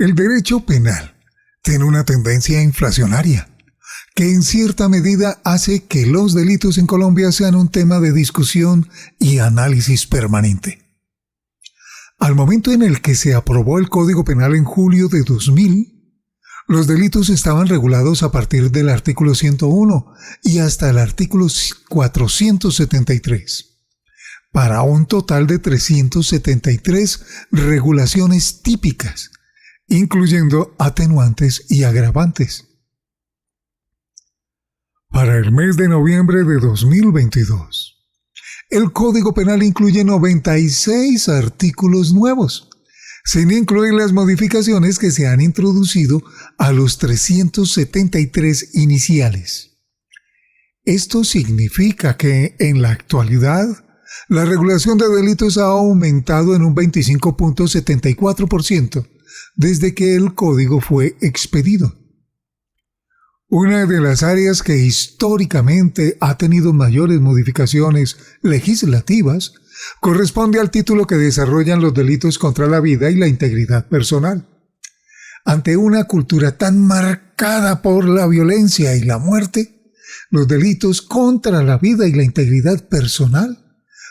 El derecho penal tiene una tendencia inflacionaria que en cierta medida hace que los delitos en Colombia sean un tema de discusión y análisis permanente. Al momento en el que se aprobó el Código Penal en julio de 2000, los delitos estaban regulados a partir del artículo 101 y hasta el artículo 473, para un total de 373 regulaciones típicas, incluyendo atenuantes y agravantes. Para el mes de noviembre de 2022, el Código Penal incluye 96 artículos nuevos, sin incluir las modificaciones que se han introducido a los 373 iniciales. Esto significa que, en la actualidad, la regulación de delitos ha aumentado en un 25.74% desde que el código fue expedido. Una de las áreas que históricamente ha tenido mayores modificaciones legislativas corresponde al título que desarrollan los delitos contra la vida y la integridad personal. Ante una cultura tan marcada por la violencia y la muerte, los delitos contra la vida y la integridad personal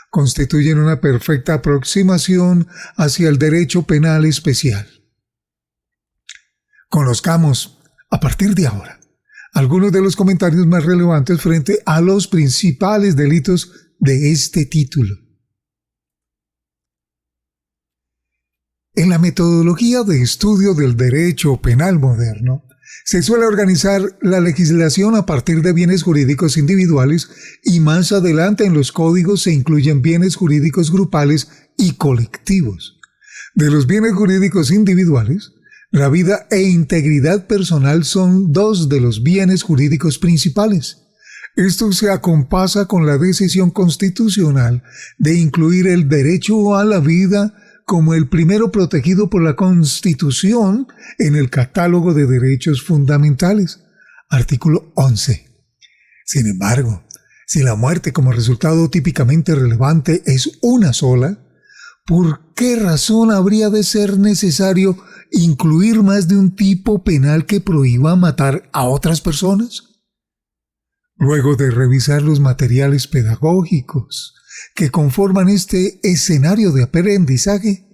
constituyen una perfecta aproximación hacia el derecho penal especial. Conozcamos, a partir de ahora, algunos de los comentarios más relevantes frente a los principales delitos de este título. En la metodología de estudio del derecho penal moderno, se suele organizar la legislación a partir de bienes jurídicos individuales y más adelante en los códigos se incluyen bienes jurídicos grupales y colectivos. De los bienes jurídicos individuales, la vida e integridad personal son dos de los bienes jurídicos principales. Esto se acompasa con la decisión constitucional de incluir el derecho a la vida como el primero protegido por la Constitución en el catálogo de derechos fundamentales, artículo 11. Sin embargo, si la muerte como resultado típicamente relevante es una sola, ¿por qué razón habría de ser necesario incluir más de un tipo penal que prohíba matar a otras personas? Luego de revisar los materiales pedagógicos que conforman este escenario de aprendizaje,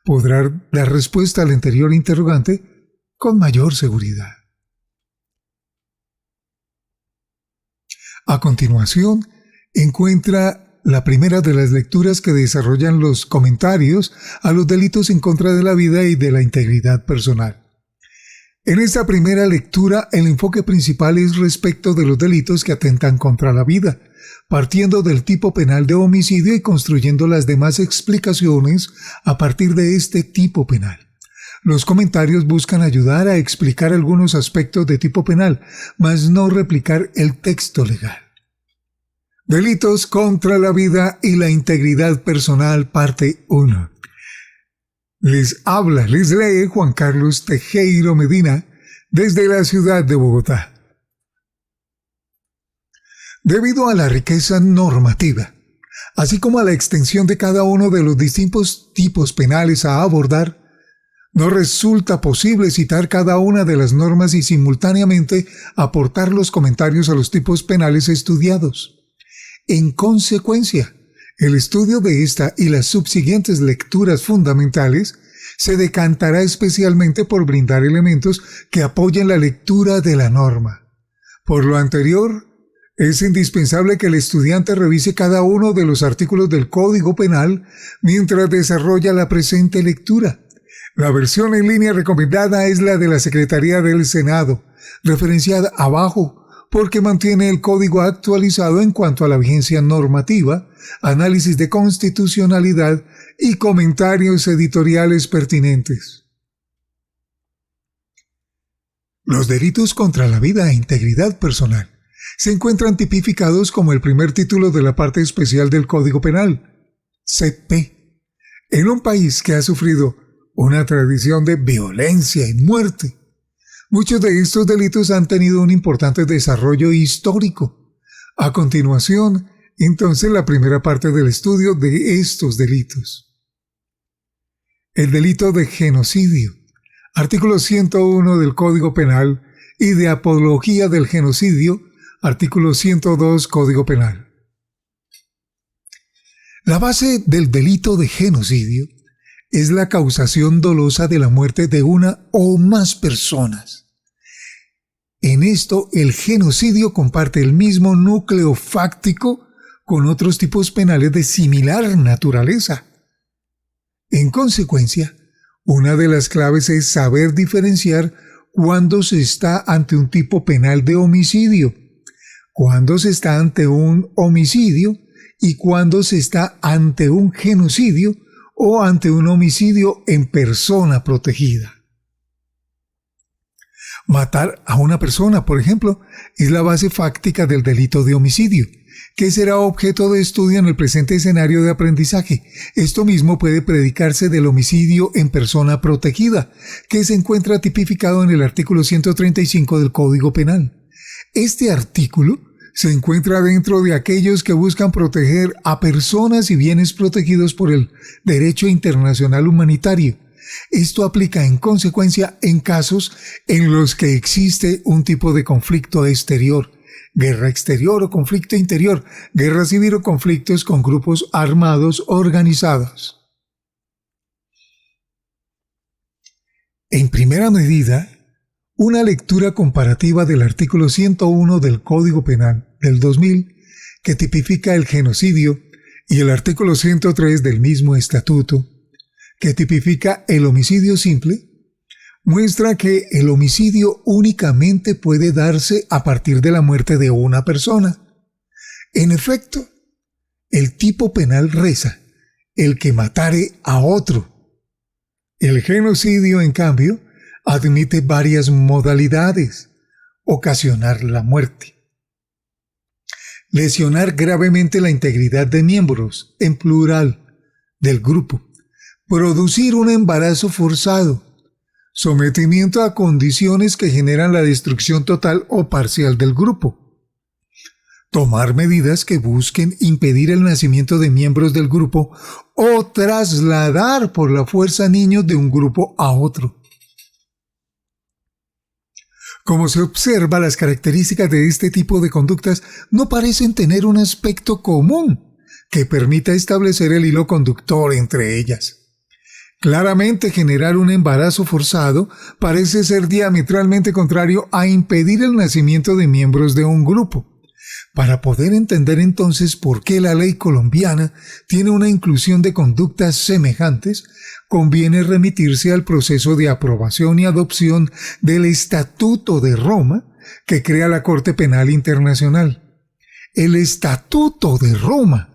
podrá dar respuesta al anterior interrogante con mayor seguridad. A continuación, encuentra la primera de las lecturas que desarrollan los comentarios a los delitos en contra de la vida y de la integridad personal. En esta primera lectura, el enfoque principal es respecto de los delitos que atentan contra la vida, partiendo del tipo penal de homicidio y construyendo las demás explicaciones a partir de este tipo penal. Los comentarios buscan ayudar a explicar algunos aspectos de tipo penal, mas no replicar el texto legal. Delitos contra la vida y la integridad personal, parte 1. Les lee Juan Carlos Tejero Medina desde la ciudad de Bogotá. Debido a la riqueza normativa, así como a la extensión de cada uno de los distintos tipos penales a abordar, no resulta posible citar cada una de las normas y simultáneamente aportar los comentarios a los tipos penales estudiados. En consecuencia, el estudio de esta y las subsiguientes lecturas fundamentales se decantará especialmente por brindar elementos que apoyen la lectura de la norma. Por lo anterior, es indispensable que el estudiante revise cada uno de los artículos del Código Penal mientras desarrolla la presente lectura. La versión en línea recomendada es la de la Secretaría del Senado, referenciada abajo, porque mantiene el código actualizado en cuanto a la vigencia normativa, análisis de constitucionalidad y comentarios editoriales pertinentes. Los delitos contra la vida e integridad personal se encuentran tipificados como el primer título de la parte especial del Código Penal, CP. En un país que ha sufrido una tradición de violencia y muerte, muchos de estos delitos han tenido un importante desarrollo histórico. A continuación, entonces, la primera parte del estudio de estos delitos. El delito de genocidio artículo 101 del Código Penal, y de apología del genocidio, artículo 102 Código Penal. La base del delito de genocidio es la causación dolosa de la muerte de una o más personas. En esto, el genocidio comparte el mismo núcleo fáctico con otros tipos penales de similar naturaleza. En consecuencia, una de las claves es saber diferenciar cuándo se está ante un tipo penal de homicidio, cuándo se está ante un homicidio y cuándo se está ante un genocidio o ante un homicidio en persona protegida. Matar a una persona, por ejemplo, es la base fáctica del delito de homicidio, que será objeto de estudio en el presente escenario de aprendizaje. Esto mismo puede predicarse del homicidio en persona protegida, que se encuentra tipificado en el artículo 135 del Código Penal. Este artículo se encuentra dentro de aquellos que buscan proteger a personas y bienes protegidos por el derecho internacional humanitario. Esto aplica en consecuencia en casos en los que existe un tipo de conflicto exterior, guerra exterior o conflicto interior, guerra civil o conflictos con grupos armados organizados. En primera medida, una lectura comparativa del artículo 101 del Código Penal del 2000, que tipifica el genocidio, y el artículo 103 del mismo estatuto, que tipifica el homicidio simple, muestra que el homicidio únicamente puede darse a partir de la muerte de una persona. En efecto, el tipo penal reza: el que matare a otro. El genocidio, en cambio, admite varias modalidades: ocasionar la muerte, lesionar gravemente la integridad de miembros, en plural, del grupo, producir un embarazo forzado, sometimiento a condiciones que generan la destrucción total o parcial del grupo, tomar medidas que busquen impedir el nacimiento de miembros del grupo o trasladar por la fuerza niños de un grupo a otro. Como se observa, las características de este tipo de conductas no parecen tener un aspecto común que permita establecer el hilo conductor entre ellas. Claramente, generar un embarazo forzado parece ser diametralmente contrario a impedir el nacimiento de miembros de un grupo. Para poder entender entonces por qué la ley colombiana tiene una inclusión de conductas semejantes, conviene remitirse al proceso de aprobación y adopción del Estatuto de Roma que crea la Corte Penal Internacional. El Estatuto de Roma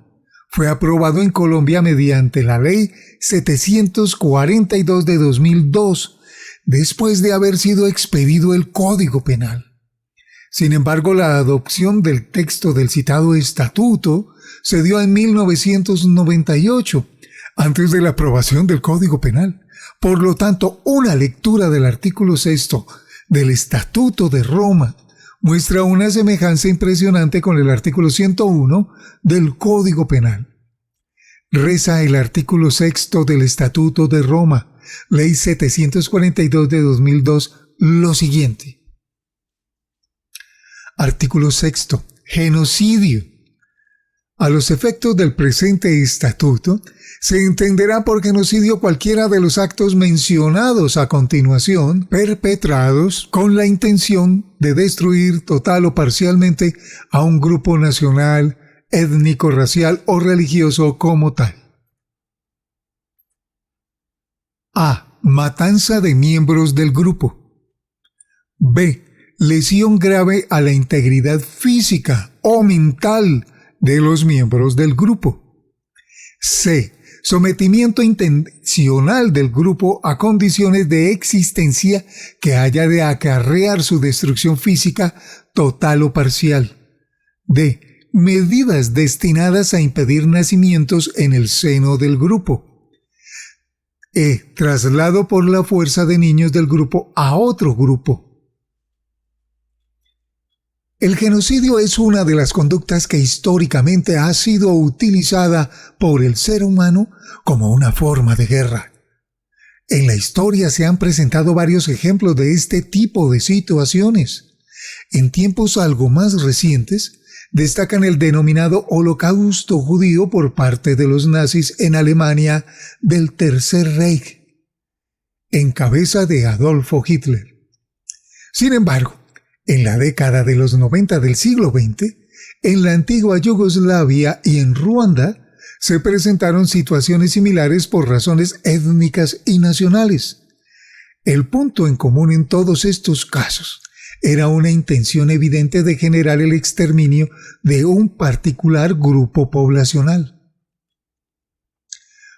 fue aprobado en Colombia mediante la Ley 742 de 2002, después de haber sido expedido el Código Penal. Sin embargo, la adopción del texto del citado estatuto se dio en 1998, antes de la aprobación del Código Penal. Por lo tanto, una lectura del artículo 6 del Estatuto de Roma muestra una semejanza impresionante con el artículo 101 del Código Penal. Reza el artículo 6 del Estatuto de Roma, Ley 742 de 2002, lo siguiente. Artículo 6. Genocidio. A los efectos del presente estatuto, se entenderá por genocidio cualquiera de los actos mencionados a continuación, perpetrados con la intención de destruir total o parcialmente a un grupo nacional, étnico, racial o religioso como tal. A. Matanza de miembros del grupo. B. Lesión grave a la integridad física o mental de los miembros del grupo. C. Sometimiento intencional del grupo a condiciones de existencia que haya de acarrear su destrucción física total o parcial. D. Medidas destinadas a impedir nacimientos en el seno del grupo. E. Traslado por la fuerza de niños del grupo a otro grupo. El genocidio es una de las conductas que históricamente ha sido utilizada por el ser humano como una forma de guerra. En la historia se han presentado varios ejemplos de este tipo de situaciones. En tiempos algo más recientes, destacan el denominado Holocausto judío por parte de los nazis en Alemania del Tercer Reich, en cabeza de Adolfo Hitler. Sin embargo, en la década de los 90 del siglo XX, en la antigua Yugoslavia y en Ruanda, se presentaron situaciones similares por razones étnicas y nacionales. El punto en común en todos estos casos era una intención evidente de generar el exterminio de un particular grupo poblacional.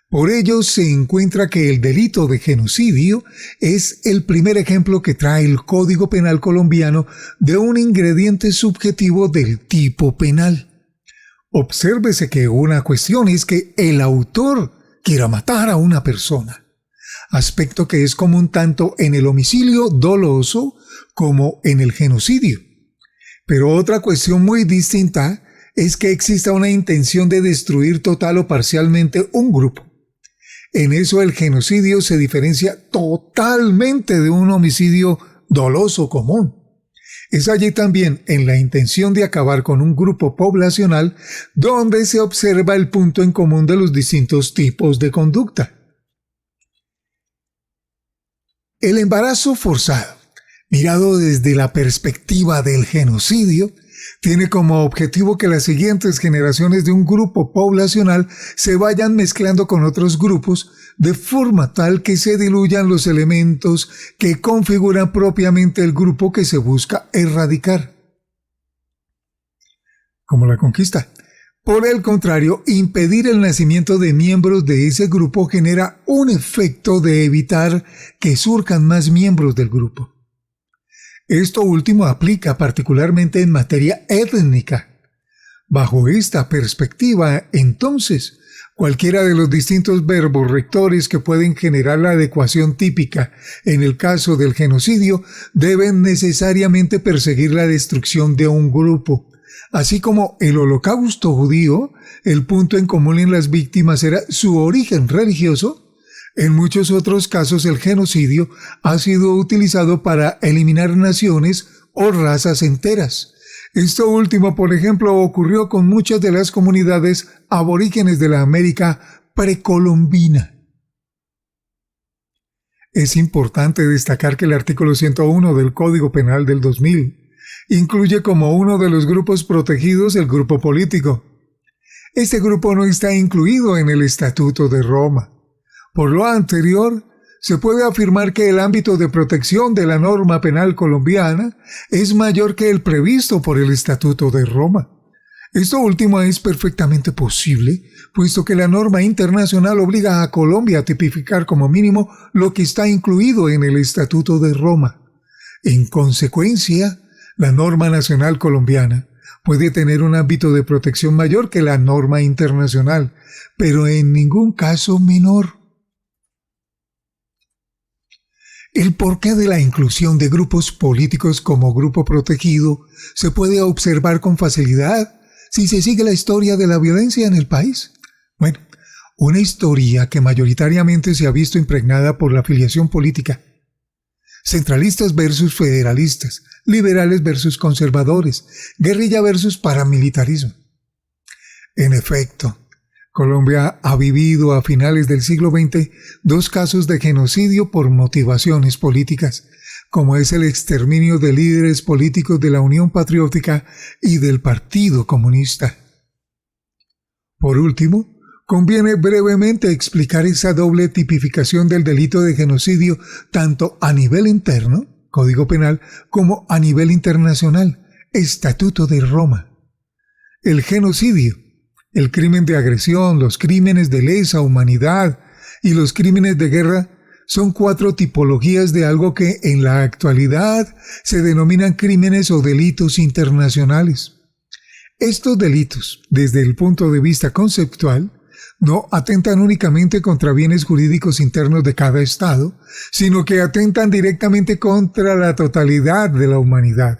Por ello se encuentra que el delito de genocidio es el primer ejemplo que trae el Código Penal colombiano de un ingrediente subjetivo del tipo penal. Obsérvese que una cuestión es que el autor quiera matar a una persona, aspecto que es común tanto en el homicidio doloso como en el genocidio. Pero otra cuestión muy distinta es que exista una intención de destruir total o parcialmente un grupo. En eso el genocidio se diferencia totalmente de un homicidio doloso común. Es allí también en la intención de acabar con un grupo poblacional donde se observa el punto en común de los distintos tipos de conducta. El embarazo forzado, mirado desde la perspectiva del genocidio, tiene como objetivo que las siguientes generaciones de un grupo poblacional se vayan mezclando con otros grupos de forma tal que se diluyan los elementos que configuran propiamente el grupo que se busca erradicar. Como la conquista. Por el contrario, impedir el nacimiento de miembros de ese grupo genera un efecto de evitar que surjan más miembros del grupo. Esto último aplica particularmente en materia étnica. Bajo esta perspectiva, entonces, cualquiera de los distintos verbos rectores que pueden generar la adecuación típica en el caso del genocidio deben necesariamente perseguir la destrucción de un grupo. Así como el Holocausto judío, el punto en común en las víctimas era su origen religioso. En muchos otros casos el genocidio ha sido utilizado para eliminar naciones o razas enteras. Esto último, por ejemplo, ocurrió con muchas de las comunidades aborígenes de la América precolombina. Es importante destacar que el artículo 101 del Código Penal del 2000 incluye como uno de los grupos protegidos el grupo político. Este grupo no está incluido en el Estatuto de Roma. Por lo anterior, se puede afirmar que el ámbito de protección de la norma penal colombiana es mayor que el previsto por el Estatuto de Roma. Esto último es perfectamente posible, puesto que la norma internacional obliga a Colombia a tipificar como mínimo lo que está incluido en el Estatuto de Roma. En consecuencia, la norma nacional colombiana puede tener un ámbito de protección mayor que la norma internacional, pero en ningún caso menor. El porqué de la inclusión de grupos políticos como grupo protegido se puede observar con facilidad si se sigue la historia de la violencia en el país. Bueno, una historia que mayoritariamente se ha visto impregnada por la afiliación política. Centralistas versus federalistas, liberales versus conservadores, guerrilla versus paramilitarismo. En efecto, Colombia ha vivido a finales del siglo XX 2 casos de genocidio por motivaciones políticas, como es el exterminio de líderes políticos de la Unión Patriótica y del Partido Comunista. Por último, conviene brevemente explicar esa doble tipificación del delito de genocidio tanto a nivel interno, Código Penal, como a nivel internacional, Estatuto de Roma. El genocidio, el crimen de agresión, los crímenes de lesa humanidad y los crímenes de guerra son 4 tipologías de algo que en la actualidad se denominan crímenes o delitos internacionales. Estos delitos, desde el punto de vista conceptual, no atentan únicamente contra bienes jurídicos internos de cada Estado, sino que atentan directamente contra la totalidad de la humanidad.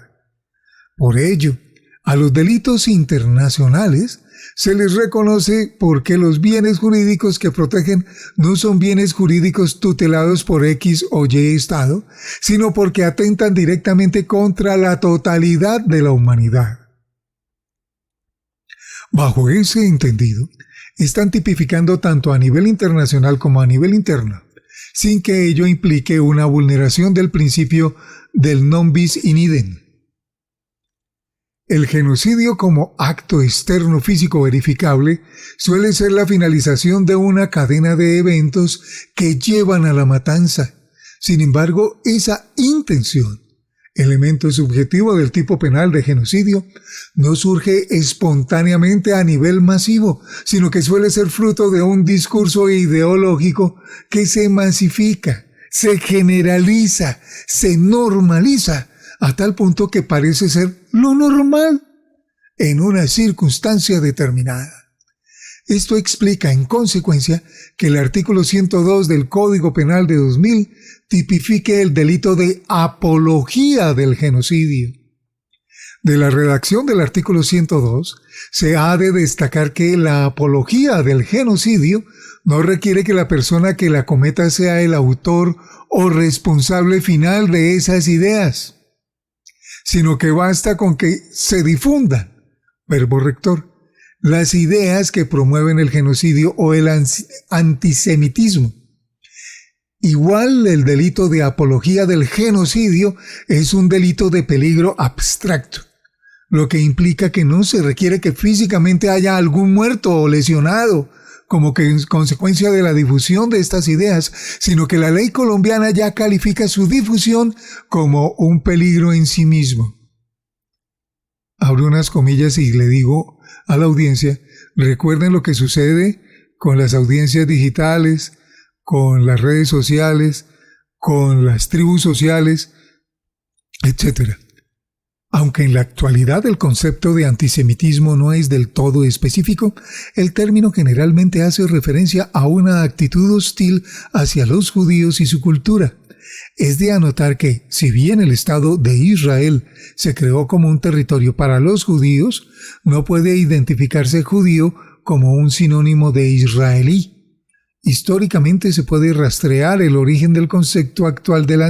Por ello, a los delitos internacionales Se les reconoce porque los bienes jurídicos que protegen no son bienes jurídicos tutelados por X o Y Estado, sino porque atentan directamente contra la totalidad de la humanidad. Bajo ese entendido, están tipificando tanto a nivel internacional como a nivel interno, sin que ello implique una vulneración del principio del non bis in idem. El genocidio como acto externo físico verificable suele ser la finalización de una cadena de eventos que llevan a la matanza. Sin embargo, esa intención, elemento subjetivo del tipo penal de genocidio, no surge espontáneamente a nivel masivo, sino que suele ser fruto de un discurso ideológico que se masifica, se generaliza, se normaliza, a tal punto que parece ser lo normal en una circunstancia determinada. Esto explica, en consecuencia, que el artículo 102 del Código Penal de 2000 tipifique el delito de apología del genocidio. De la redacción del artículo 102, se ha de destacar que la apología del genocidio no requiere que la persona que la cometa sea el autor o responsable final de esas ideas, sino que basta con que se difundan, verbo rector, las ideas que promueven el genocidio o el antisemitismo. Igual, el delito de apología del genocidio es un delito de peligro abstracto, lo que implica que no se requiere que físicamente haya algún muerto o lesionado como que en consecuencia de la difusión de estas ideas, sino que la ley colombiana ya califica su difusión como un peligro en sí mismo. Abro unas comillas y le digo a la audiencia, recuerden lo que sucede con las audiencias digitales, con las redes sociales, con las tribus sociales, etc. Aunque en la actualidad el concepto de antisemitismo no es del todo específico, el término generalmente hace referencia a una actitud hostil hacia los judíos y su cultura. Es de anotar que, si bien el Estado de Israel se creó como un territorio para los judíos, no puede identificarse judío como un sinónimo de israelí. Históricamente se puede rastrear el origen del concepto actual del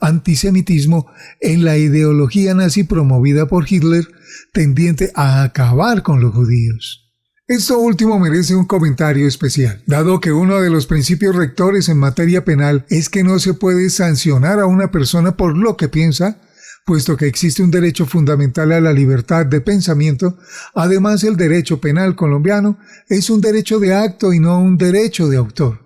antisemitismo en la ideología nazi promovida por Hitler, tendiente a acabar con los judíos. Esto último merece un comentario especial, dado que uno de los principios rectores en materia penal es que no se puede sancionar a una persona por lo que piensa, puesto que existe un derecho fundamental a la libertad de pensamiento. Además, el derecho penal colombiano es un derecho de acto y no un derecho de autor.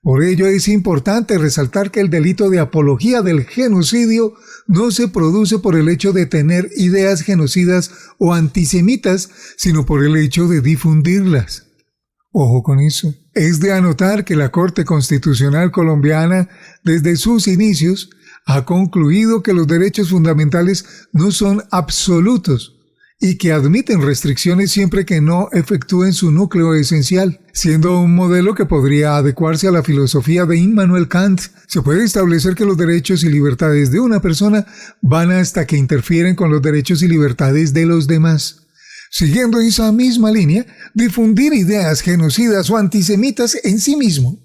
Por ello es importante resaltar que el delito de apología del genocidio no se produce por el hecho de tener ideas genocidas o antisemitas, sino por el hecho de difundirlas. Ojo con eso. Es de anotar que la Corte Constitucional colombiana, desde sus inicios, ha concluido que los derechos fundamentales no son absolutos y que admiten restricciones siempre que no efectúen su núcleo esencial, siendo un modelo que podría adecuarse a la filosofía de Immanuel Kant. Se puede establecer que los derechos y libertades de una persona van hasta que interfieren con los derechos y libertades de los demás. Siguiendo esa misma línea, difundir ideas genocidas o antisemitas en sí mismo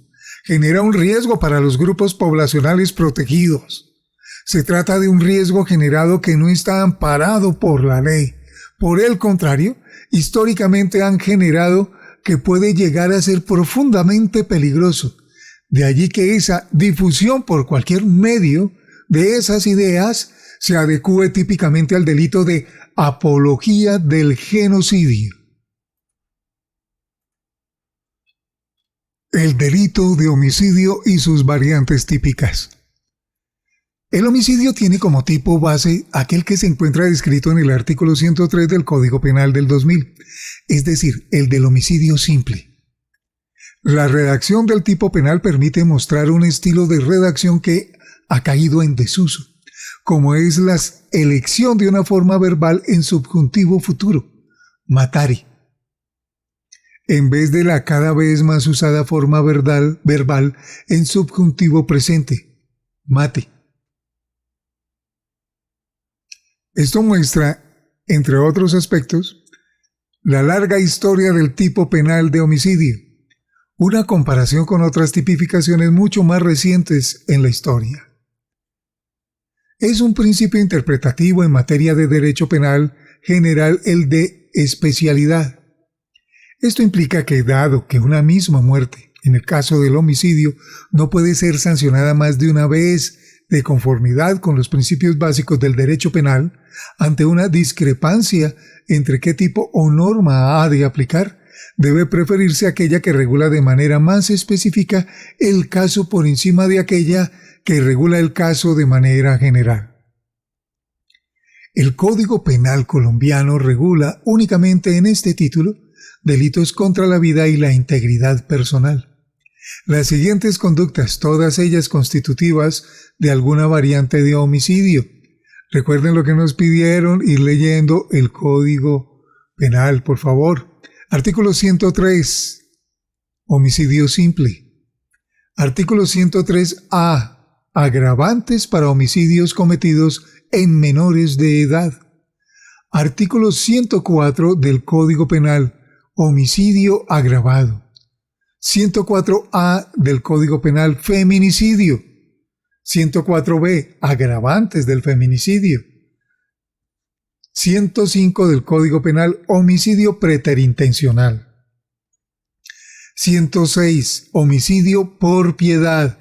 genera un riesgo para los grupos poblacionales protegidos. Se trata de un riesgo generado que no está amparado por la ley. Por el contrario, históricamente han generado que puede llegar a ser profundamente peligroso. De allí que esa difusión por cualquier medio de esas ideas se adecúe típicamente al delito de apología del genocidio. El delito de homicidio y sus variantes típicas. El homicidio tiene como tipo base aquel que se encuentra descrito en el artículo 103 del Código Penal del 2000, es decir, el del homicidio simple. La redacción del tipo penal permite mostrar un estilo de redacción que ha caído en desuso, como es la elección de una forma verbal en subjuntivo futuro, matare, en vez de la cada vez más usada forma verbal en subjuntivo presente, mate. Esto muestra, entre otros aspectos, La larga historia del tipo penal de homicidio. Una comparación con otras tipificaciones mucho más recientes en la historia. Es un principio interpretativo en materia de derecho penal general el de especialidad. Esto implica que, dado que una misma muerte, en el caso del homicidio, no puede ser sancionada más de una vez de conformidad con los principios básicos del derecho penal, ante una discrepancia entre qué tipo o norma ha de aplicar, debe preferirse aquella que regula de manera más específica el caso por encima de aquella que regula el caso de manera general. El Código Penal colombiano regula únicamente en este título delitos contra la vida y la integridad personal. Las siguientes conductas, todas ellas constitutivas de alguna variante de homicidio. Recuerden lo que nos pidieron, ir leyendo el Código Penal, por favor. Artículo 103, homicidio simple. Artículo 103A, agravantes para homicidios cometidos en menores de edad. Artículo 104 del Código Penal, homicidio agravado. 104A del Código Penal, feminicidio. 104B, agravantes del feminicidio. 105 del Código Penal, homicidio preterintencional. 106, homicidio por piedad.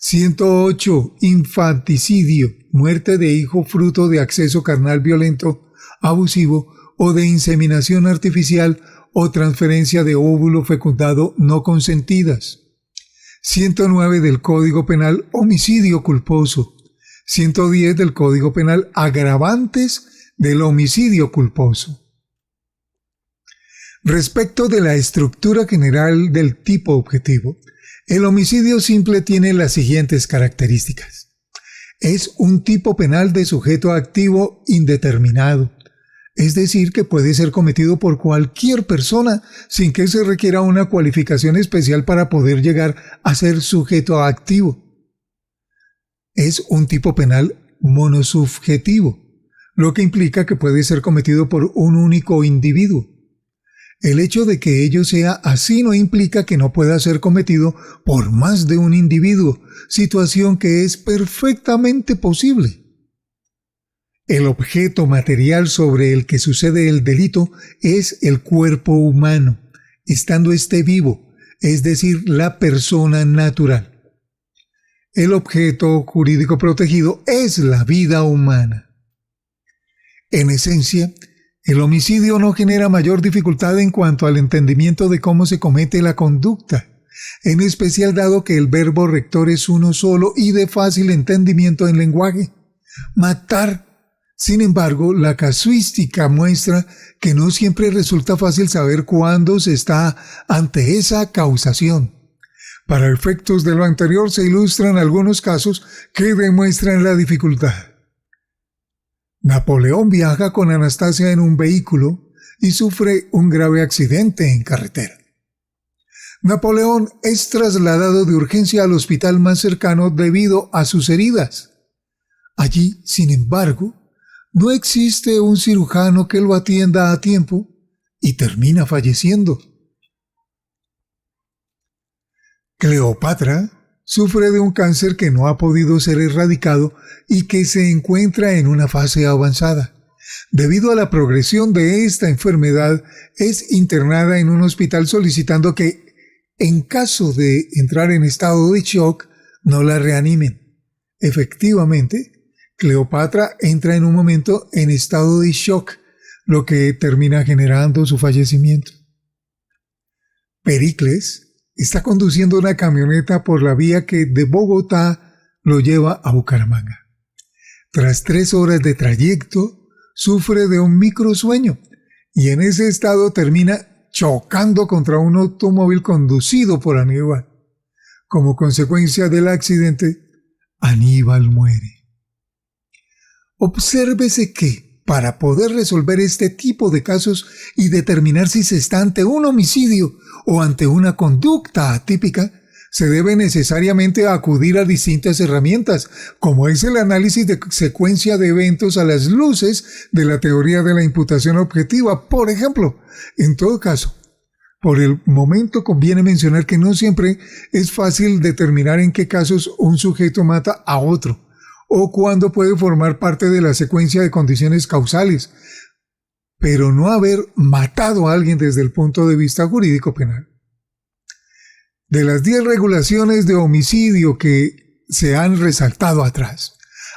108, infanticidio, muerte de hijo fruto de acceso carnal violento, abusivo o de inseminación artificial o transferencia de óvulo fecundado no consentidas. 109 del Código Penal, homicidio culposo. 110 del Código Penal, agravantes del homicidio culposo. Respecto de la estructura general del tipo objetivo, el homicidio simple tiene las siguientes características. Es un tipo penal de sujeto activo indeterminado, es decir, que puede ser cometido por cualquier persona sin que se requiera una cualificación especial para poder llegar a ser sujeto activo. Es un tipo penal monosubjetivo, lo que implica que puede ser cometido por un único individuo. El hecho de que ello sea así no implica que no pueda ser cometido por más de un individuo, situación que es perfectamente posible. El objeto material sobre el que sucede el delito es el cuerpo humano, estando éste vivo, es decir, la persona natural. El objeto jurídico protegido es la vida humana. En esencia, el homicidio no genera mayor dificultad en cuanto al entendimiento de cómo se comete la conducta, en especial dado que el verbo rector es uno solo y de fácil entendimiento en lenguaje. Matar. Sin embargo, la casuística muestra que no siempre resulta fácil saber cuándo se está ante esa causación. Para efectos de lo anterior se ilustran algunos casos que demuestran la dificultad. Napoleón viaja con Anastasia en un vehículo y sufre un grave accidente en carretera. Napoleón es trasladado de urgencia al hospital más cercano debido a sus heridas. Allí, sin embargo, no existe un cirujano que lo atienda a tiempo y termina falleciendo. Cleopatra sufre de un cáncer que no ha podido ser erradicado y que se encuentra en una fase avanzada. Debido a la progresión de esta enfermedad, es internada en un hospital solicitando que, en caso de entrar en estado de shock, no la reanimen. Efectivamente, Cleopatra entra en un momento en estado de shock, lo que termina generando su fallecimiento. Pericles está conduciendo una camioneta por la vía que de Bogotá lo lleva a Bucaramanga. Tras 3 horas de trayecto, sufre de un microsueño y en ese estado termina chocando contra un automóvil conducido por Aníbal. Como consecuencia del accidente, Aníbal muere. Obsérvese que, para poder resolver este tipo de casos y determinar si se está ante un homicidio o ante una conducta atípica, se debe necesariamente acudir a distintas herramientas, como es el análisis de secuencia de eventos a las luces de la teoría de la imputación objetiva. Por ejemplo, en todo caso, por el momento conviene mencionar que no siempre es fácil determinar en qué casos un sujeto mata a otro, o cuándo puede formar parte de la secuencia de condiciones causales, pero no haber matado a alguien desde el punto de vista jurídico penal. De las 10 regulaciones de homicidio que se han resaltado atrás,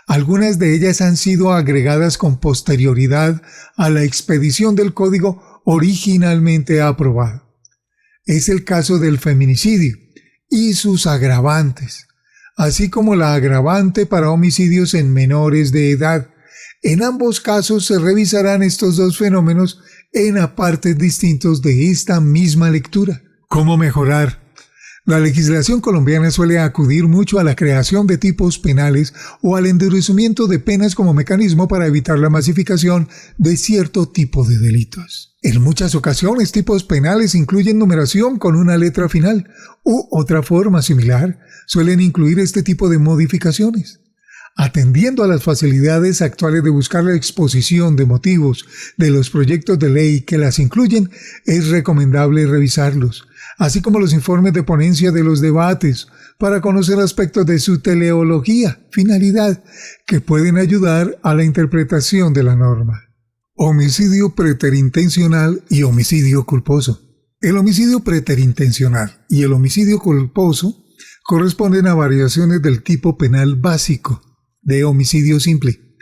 algunas de ellas han sido agregadas con posterioridad a la expedición del código originalmente aprobado. Es el caso del feminicidio y sus agravantes, así como la agravante para homicidios en menores de edad. En ambos casos se revisarán estos dos fenómenos en apartes distintos de esta misma lectura. ¿Cómo mejorar? La legislación colombiana suele acudir mucho a la creación de tipos penales o al endurecimiento de penas como mecanismo para evitar la masificación de cierto tipo de delitos. En muchas ocasiones, tipos penales incluyen numeración con una letra final u otra forma similar suelen incluir este tipo de modificaciones. Atendiendo a las facilidades actuales de buscar la exposición de motivos de los proyectos de ley que las incluyen, es recomendable revisarlos, así como los informes de ponencia de los debates, para conocer aspectos de su teleología, finalidad, que pueden ayudar a la interpretación de la norma. Homicidio preterintencional y homicidio culposo. El homicidio preterintencional y el homicidio culposo corresponden a variaciones del tipo penal básico de homicidio simple,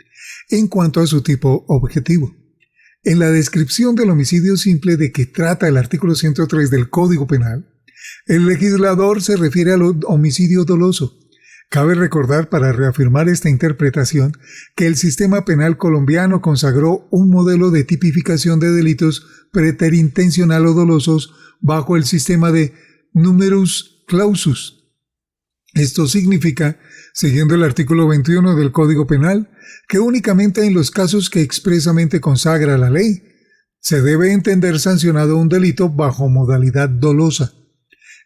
en cuanto a su tipo objetivo. En la descripción del homicidio simple de que trata el artículo 103 del Código Penal, el legislador se refiere al homicidio doloso. Cabe recordar, para reafirmar esta interpretación, que el sistema penal colombiano consagró un modelo de tipificación de delitos preterintencional o dolosos bajo el sistema de numerus clausus. Esto significa, siguiendo el artículo 21 del Código Penal, que únicamente en los casos que expresamente consagra la ley, se debe entender sancionado un delito bajo modalidad dolosa,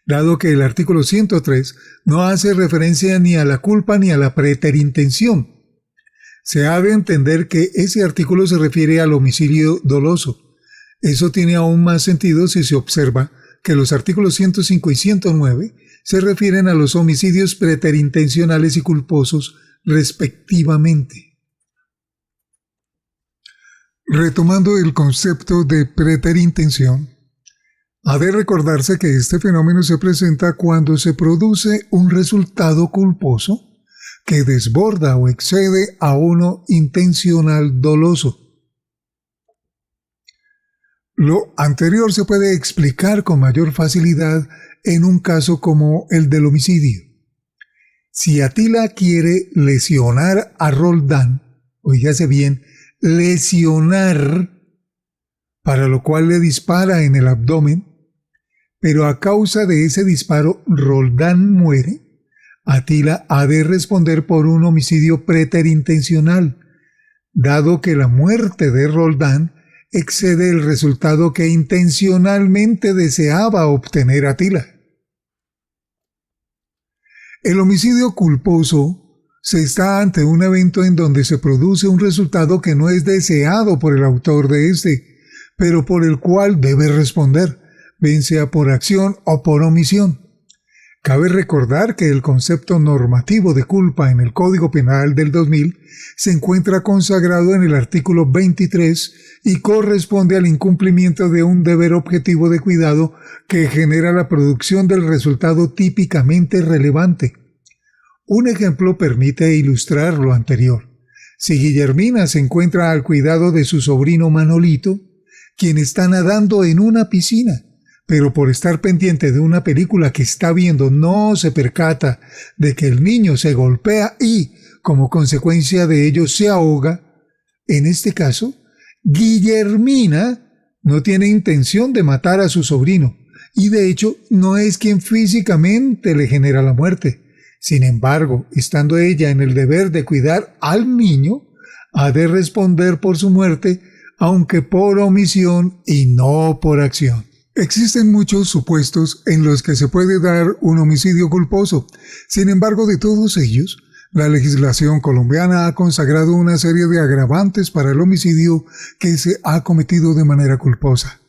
dado que el artículo 103 no hace referencia ni a la culpa ni a la preterintención. Se ha de entender que ese artículo se refiere al homicidio doloso. Eso tiene aún más sentido si se observa que los artículos 105 y 109 se refieren a los homicidios preterintencionales y culposos respectivamente. Retomando el concepto de preterintención, ha de recordarse que este fenómeno se presenta cuando se produce un resultado culposo que desborda o excede a uno intencional doloso. Lo anterior se puede explicar con mayor facilidad en un caso como el del homicidio. Si Atila quiere lesionar a Roldán, oígase bien, lesionar, para lo cual le dispara en el abdomen, pero a causa de ese disparo Roldán muere, Atila ha de responder por un homicidio preterintencional, dado que la muerte de Roldán excede el resultado que intencionalmente deseaba obtener Atila. El homicidio culposo se está ante un evento en donde se produce un resultado que no es deseado por el autor de este, pero por el cual debe responder, bien sea por acción o por omisión. Cabe recordar que el concepto normativo de culpa en el Código Penal del 2000 se encuentra consagrado en el artículo 23 y corresponde al incumplimiento de un deber objetivo de cuidado que genera la producción del resultado típicamente relevante. Un ejemplo permite ilustrar lo anterior. Si Guillermina se encuentra al cuidado de su sobrino Manolito, quien está nadando en una piscina, pero por estar pendiente de una película que está viendo no se percata de que el niño se golpea y, como consecuencia de ello, se ahoga, en este caso, Guillermina no tiene intención de matar a su sobrino y de hecho no es quien físicamente le genera la muerte. Sin embargo, estando ella en el deber de cuidar al niño, ha de responder por su muerte, aunque por omisión y no por acción. Existen muchos supuestos en los que se puede dar un homicidio culposo. Sin embargo, de todos ellos, la legislación colombiana ha consagrado una serie de agravantes para el homicidio que se ha cometido de manera culposa.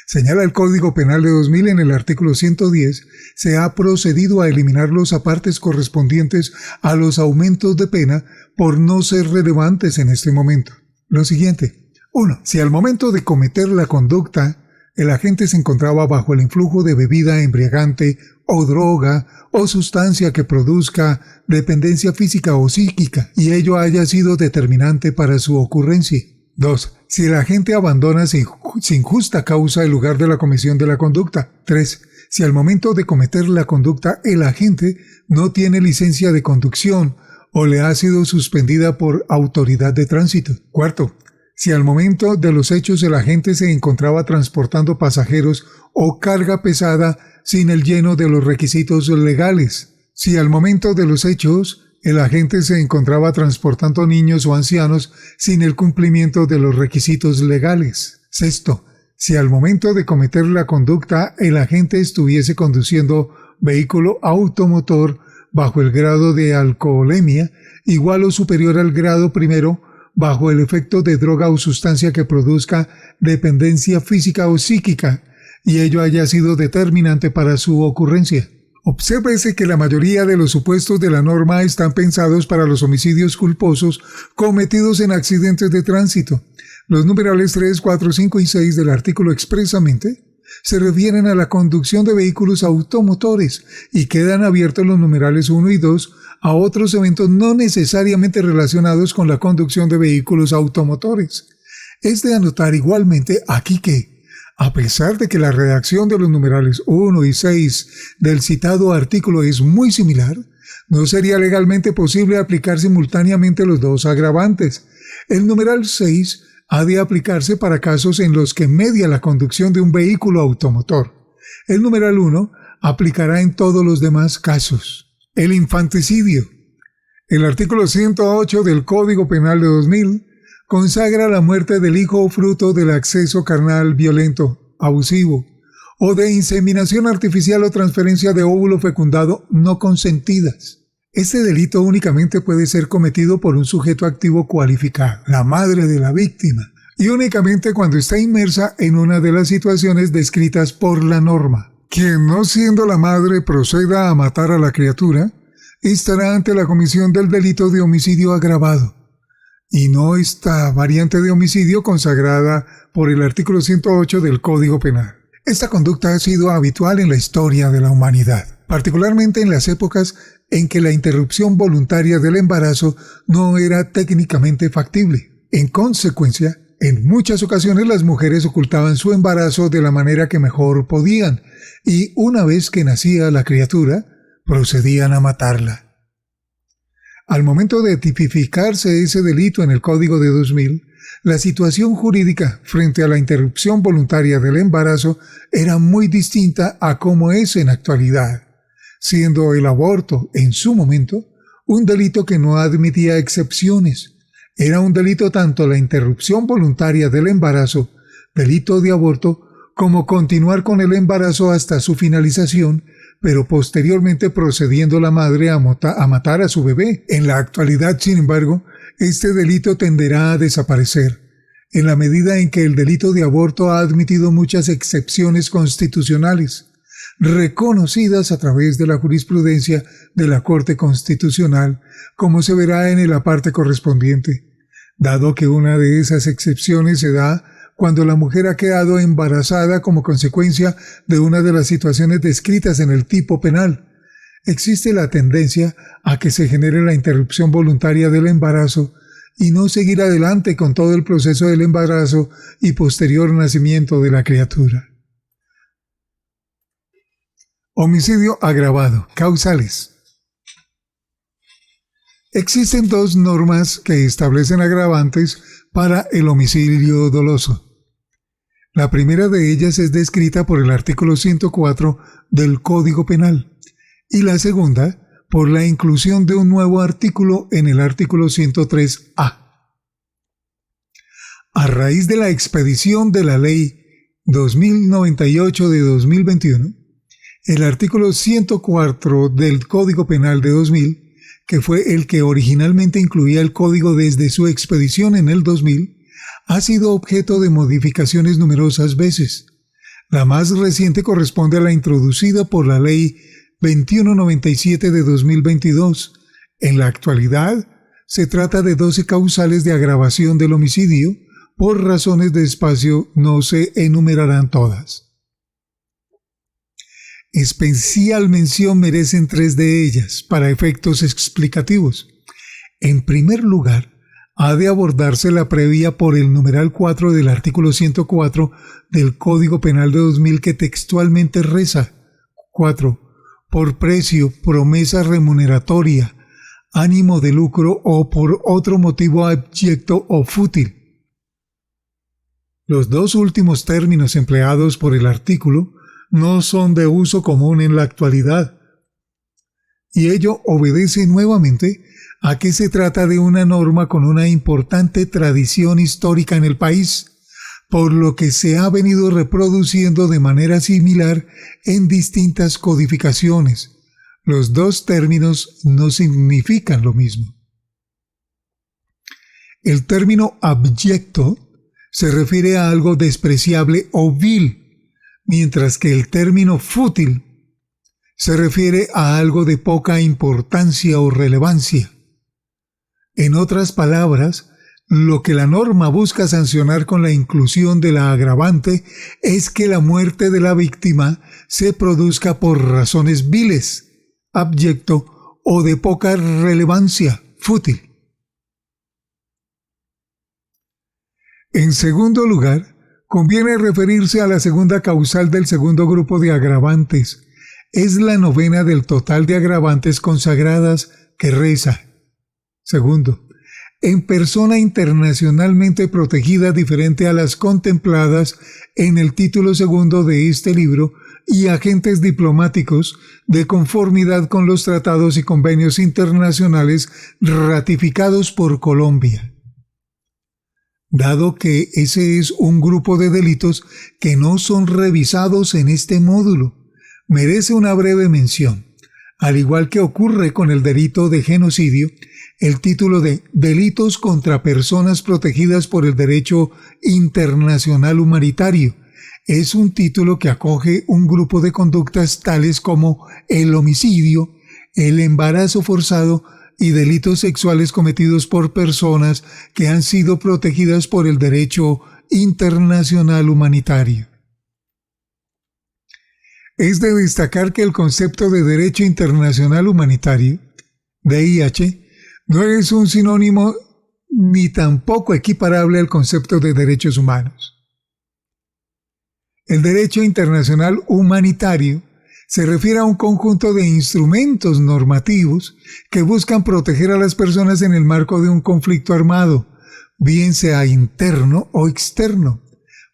Señala el Código Penal de 2000 en el artículo 110, se ha procedido a eliminar los apartes correspondientes a los aumentos de pena por no ser relevantes en este momento. Lo siguiente. 1. Si al momento de cometer la conducta, el agente se encontraba bajo el influjo de bebida embriagante o droga o sustancia que produzca dependencia física o psíquica y ello haya sido determinante para su ocurrencia. 2. Si el agente abandona sin justa causa el lugar de la comisión de la conducta. 3. Si al momento de cometer la conducta el agente no tiene licencia de conducción o le ha sido suspendida por autoridad de tránsito. 4. Si al momento de los hechos el agente se encontraba transportando pasajeros o carga pesada sin el lleno de los requisitos legales. Si al momento de los hechos el agente se encontraba transportando niños o ancianos sin el cumplimiento de los requisitos legales. 6. Si al momento de cometer la conducta el agente estuviese conduciendo vehículo automotor bajo el grado de alcoholemia igual o superior al grado primero, bajo el efecto de droga o sustancia que produzca dependencia física o psíquica, y ello haya sido determinante para su ocurrencia. Obsérvese que la mayoría de los supuestos de la norma están pensados para los homicidios culposos cometidos en accidentes de tránsito. Los numerales 3, 4, 5 y 6 del artículo expresamente se refieren a la conducción de vehículos automotores y quedan abiertos los numerales 1 y 2 a otros eventos no necesariamente relacionados con la conducción de vehículos automotores. Es de anotar igualmente aquí que, a pesar de que la redacción de los numerales 1 y 6 del citado artículo es muy similar, no sería legalmente posible aplicar simultáneamente los dos agravantes. El numeral 6 ha de aplicarse para casos en los que media la conducción de un vehículo automotor. El numeral 1 aplicará en todos los demás casos. El infanticidio. El artículo 108 del Código Penal de 2000 consagra la muerte del hijo fruto del acceso carnal violento, abusivo, o de inseminación artificial o transferencia de óvulo fecundado no consentidas. Este delito únicamente puede ser cometido por un sujeto activo cualificado, la madre de la víctima, y únicamente cuando está inmersa en una de las situaciones descritas por la norma. Quien no siendo la madre proceda a matar a la criatura, estará ante la comisión del delito de homicidio agravado, y no esta variante de homicidio consagrada por el artículo 108 del Código Penal. Esta conducta ha sido habitual en la historia de la humanidad, particularmente en las épocas en que la interrupción voluntaria del embarazo no era técnicamente factible. En consecuencia, en muchas ocasiones las mujeres ocultaban su embarazo de la manera que mejor podían, y una vez que nacía la criatura, procedían a matarla. Al momento de tipificarse ese delito en el Código de 2000, la situación jurídica frente a la interrupción voluntaria del embarazo era muy distinta a cómo es en actualidad, siendo el aborto, en su momento, un delito que no admitía excepciones. Era un delito tanto la interrupción voluntaria del embarazo, delito de aborto, como continuar con el embarazo hasta su finalización, pero posteriormente procediendo la madre a matar a su bebé. En la actualidad, sin embargo, este delito tenderá a desaparecer, en la medida en que el delito de aborto ha admitido muchas excepciones constitucionales, reconocidas a través de la jurisprudencia de la Corte Constitucional, como se verá en el aparte correspondiente, dado que una de esas excepciones se da cuando la mujer ha quedado embarazada como consecuencia de una de las situaciones descritas en el tipo penal. Existe la tendencia a que se genere la interrupción voluntaria del embarazo y no seguir adelante con todo el proceso del embarazo y posterior nacimiento de la criatura. Homicidio agravado. Causales. Existen dos normas que establecen agravantes para el homicidio doloso. La primera de ellas es descrita por el artículo 104 del Código Penal y la segunda por la inclusión de un nuevo artículo en el artículo 103A. A raíz de la expedición de la Ley 2098 de 2021, el artículo 104 del Código Penal de 2000, que fue el que originalmente incluía el código desde su expedición en el 2000, ha sido objeto de modificaciones numerosas veces. La más reciente corresponde a la introducida por la Ley 2197 de 2022. En la actualidad, se trata de 12 causales de agravación del homicidio. Por razones de espacio no se enumerarán todas. Especial mención merecen 3 de ellas, para efectos explicativos. En primer lugar, ha de abordarse la previa por el numeral 4 del artículo 104 del Código Penal de 2000, que textualmente reza: 4. Por precio, promesa remuneratoria, ánimo de lucro o por otro motivo abyecto o fútil. Los dos últimos términos empleados por el artículo no son de uso común en la actualidad, y ello obedece nuevamente a que se trata de una norma con una importante tradición histórica en el país, por lo que se ha venido reproduciendo de manera similar en distintas codificaciones. Los dos términos no significan lo mismo. El término abyecto se refiere a algo despreciable o vil, mientras que el término fútil se refiere a algo de poca importancia o relevancia. En otras palabras, lo que la norma busca sancionar con la inclusión de la agravante es que la muerte de la víctima se produzca por razones viles, abyecto o de poca relevancia, fútil. En segundo lugar, conviene referirse a la segunda causal del segundo grupo de agravantes. Es la novena del total de agravantes consagradas, que reza: segundo, en persona internacionalmente protegida diferente a las contempladas en el título segundo de este libro, y agentes diplomáticos de conformidad con los tratados y convenios internacionales ratificados por Colombia. Dado que ese es un grupo de delitos que no son revisados en este módulo, merece una breve mención. Al igual que ocurre con el delito de genocidio, el título de Delitos contra personas protegidas por el derecho internacional humanitario es un título que acoge un grupo de conductas tales como el homicidio, el embarazo forzado y delitos sexuales cometidos por personas que han sido protegidas por el derecho internacional humanitario. Es de destacar que el concepto de derecho internacional humanitario, DIH, no es un sinónimo ni tampoco equiparable al concepto de derechos humanos. El derecho internacional humanitario se refiere a un conjunto de instrumentos normativos que buscan proteger a las personas en el marco de un conflicto armado, bien sea interno o externo.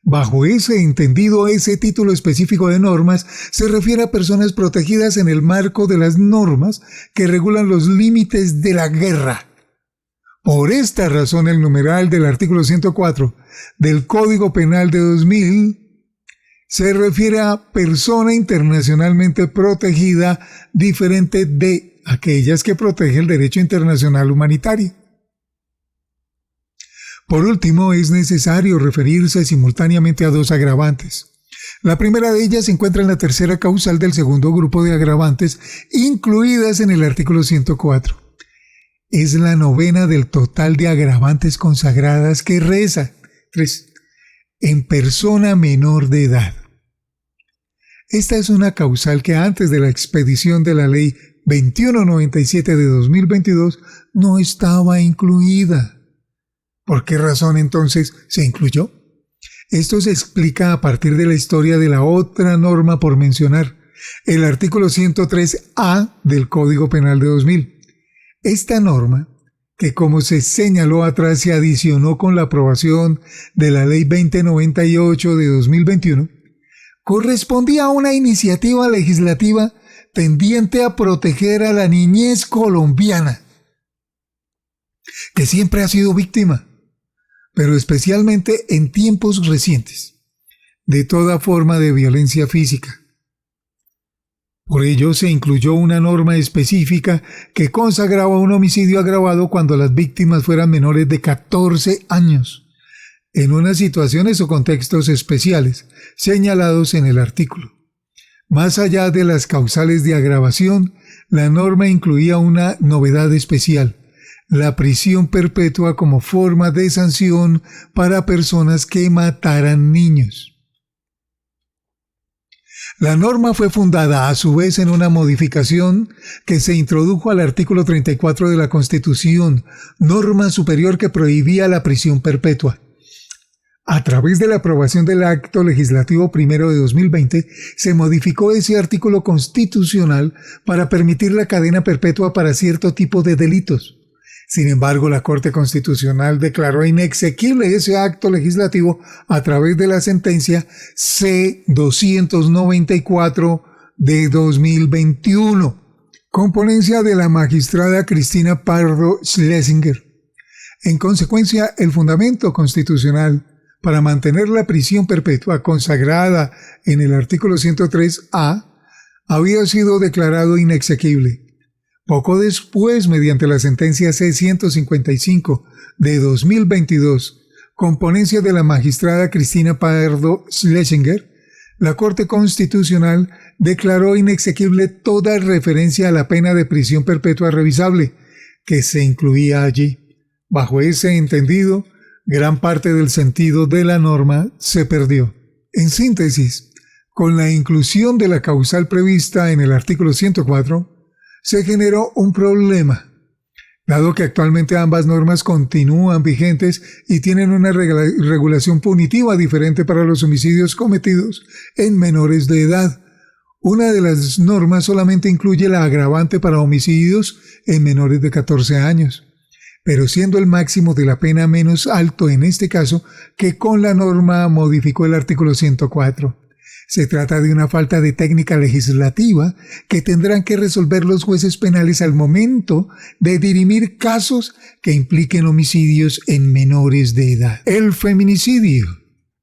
Bajo ese entendido, ese título específico de normas se refiere a personas protegidas en el marco de las normas que regulan los límites de la guerra. Por esta razón, el numeral del artículo 104 del Código Penal de 2000 se refiere a persona internacionalmente protegida diferente de aquellas que protege el derecho internacional humanitario. Por último, es necesario referirse simultáneamente a dos agravantes. La primera de ellas se encuentra en la tercera causal del segundo grupo de agravantes, incluidas en el artículo 104. Es la novena del total de agravantes consagradas, que reza: 3. En persona menor de edad. Esta es una causal que antes de la expedición de la Ley 2197 de 2022 no estaba incluida. ¿Por qué razón entonces se incluyó? Esto se explica a partir de la historia de la otra norma por mencionar, el artículo 103A del Código Penal de 2000. Esta norma, que como se señaló atrás se adicionó con la aprobación de la Ley 2098 de 2021, correspondía a una iniciativa legislativa tendiente a proteger a la niñez colombiana, que siempre ha sido víctima, pero especialmente en tiempos recientes, de toda forma de violencia física. Por ello se incluyó una norma específica que consagraba un homicidio agravado cuando las víctimas fueran menores de 14 años, en unas situaciones o contextos especiales señalados en el artículo. Más allá de las causales de agravación, la norma incluía una novedad especial: la prisión perpetua como forma de sanción para personas que mataran niños. La norma fue fundada a su vez en una modificación que se introdujo al artículo 34 de la Constitución, norma superior que prohibía la prisión perpetua. A través de la aprobación del Acto Legislativo 1 de 2020, se modificó ese artículo constitucional para permitir la cadena perpetua para cierto tipo de delitos. Sin embargo, la Corte Constitucional declaró inexequible ese acto legislativo a través de la sentencia C-294 de 2021, con ponencia de la magistrada Cristina Pardo Schlesinger. En consecuencia, el fundamento constitucional para mantener la prisión perpetua consagrada en el artículo 103A había sido declarado inexequible. Poco después, mediante la sentencia C-155 de 2022, con ponencia de la magistrada Cristina Pardo Schlesinger, la Corte Constitucional declaró inexequible toda referencia a la pena de prisión perpetua revisable que se incluía allí. Bajo ese entendido, gran parte del sentido de la norma se perdió. En síntesis, con la inclusión de la causal prevista en el artículo 104, se generó un problema, dado que actualmente ambas normas continúan vigentes y tienen una regulación punitiva diferente para los homicidios cometidos en menores de edad. Una de las normas solamente incluye la agravante para homicidios en menores de 14 años, pero siendo el máximo de la pena menos alto en este caso que con la norma modificó el artículo 104. Se trata de una falta de técnica legislativa que tendrán que resolver los jueces penales al momento de dirimir casos que impliquen homicidios en menores de edad. El feminicidio.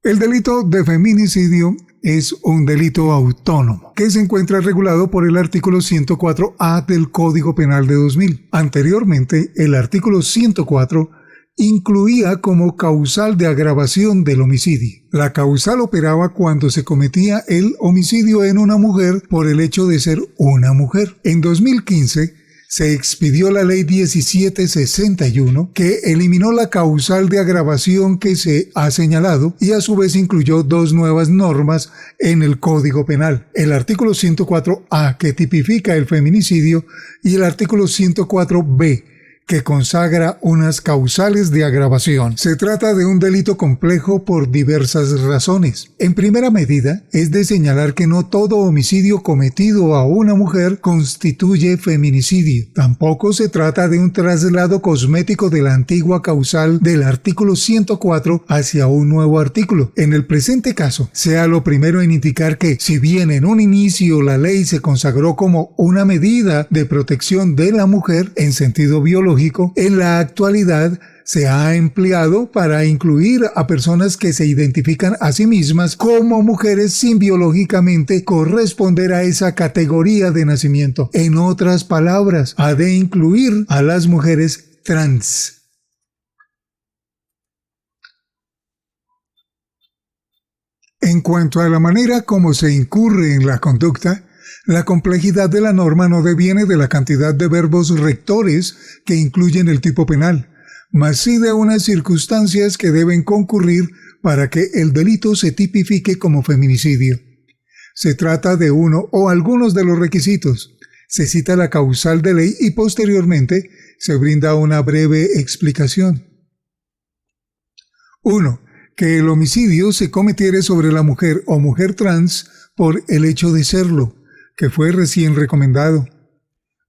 El delito de feminicidio es un delito autónomo que se encuentra regulado por el artículo 104A del Código Penal de 2000. Anteriormente, el artículo 104 incluía como causal de agravación del homicidio. La causal operaba cuando se cometía el homicidio en una mujer por el hecho de ser una mujer. En 2015 se expidió la Ley 1761 que eliminó la causal de agravación que se ha señalado y a su vez incluyó dos nuevas normas en el Código Penal: el artículo 104A que tipifica el feminicidio y el artículo 104B que consagra unas causales de agravación. Se trata de un delito complejo por diversas razones. En primera medida, es de señalar que no todo homicidio cometido a una mujer constituye feminicidio. Tampoco se trata de un traslado cosmético de la antigua causal del artículo 104 hacia un nuevo artículo. En el presente caso, sea lo primero en indicar que, si bien en un inicio la ley se consagró como una medida de protección de la mujer en sentido biológico, en la actualidad se ha empleado para incluir a personas que se identifican a sí mismas como mujeres sin biológicamente corresponder a esa categoría de nacimiento. En otras palabras, ha de incluir a las mujeres trans. En cuanto a la manera como se incurre en la conducta, la complejidad de la norma no deviene de la cantidad de verbos rectores que incluyen el tipo penal, mas sí de unas circunstancias que deben concurrir para que el delito se tipifique como feminicidio. Se trata de uno o algunos de los requisitos. Se cita la causal de ley y posteriormente se brinda una breve explicación. 1. Que el homicidio se cometiere sobre la mujer o mujer trans por el hecho de serlo, que fue recién recomendado.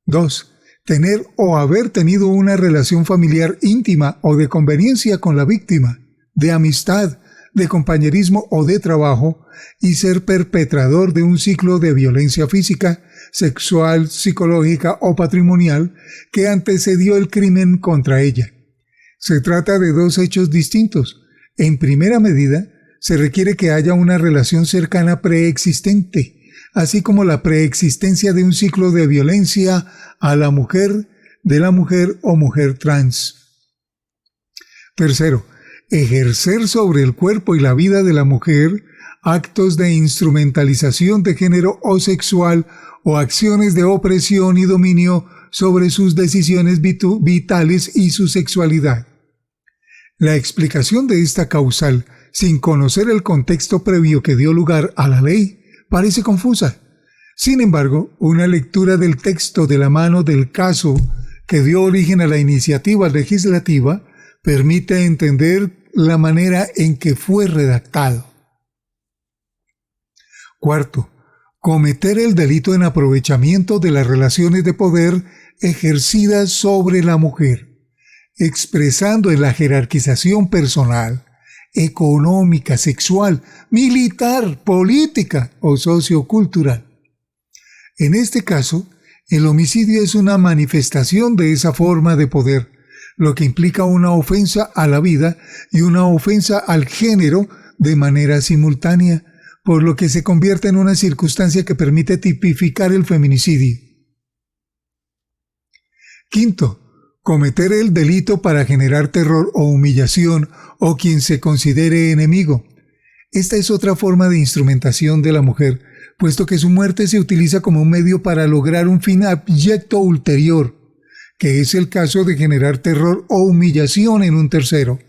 2. Tener o haber tenido una relación familiar íntima o de conveniencia con la víctima, de amistad, de compañerismo o de trabajo, y ser perpetrador de un ciclo de violencia física, sexual, psicológica o patrimonial que antecedió el crimen contra ella. Se trata de dos hechos distintos. En primera medida, se requiere que haya una relación cercana preexistente, así como la preexistencia de un ciclo de violencia a la mujer, de la mujer o mujer trans. Tercero, ejercer sobre el cuerpo y la vida de la mujer actos de instrumentalización de género o sexual o acciones de opresión y dominio sobre sus decisiones vitales y su sexualidad. La explicación de esta causal, sin conocer el contexto previo que dio lugar a la ley, parece confusa. Sin embargo, una lectura del texto de la mano del caso que dio origen a la iniciativa legislativa permite entender la manera en que fue redactado. Cuarto, cometer el delito en aprovechamiento de las relaciones de poder ejercidas sobre la mujer, expresando en la jerarquización personal, económica, sexual, militar, política o sociocultural. En este caso, el homicidio es una manifestación de esa forma de poder, lo que implica una ofensa a la vida y una ofensa al género de manera simultánea, por lo que se convierte en una circunstancia que permite tipificar el feminicidio. Quinto, cometer el delito para generar terror o humillación o quien se considere enemigo. Esta es otra forma de instrumentación de la mujer, puesto que su muerte se utiliza como un medio para lograr un fin abyecto ulterior, que es el caso de generar terror o humillación en un tercero.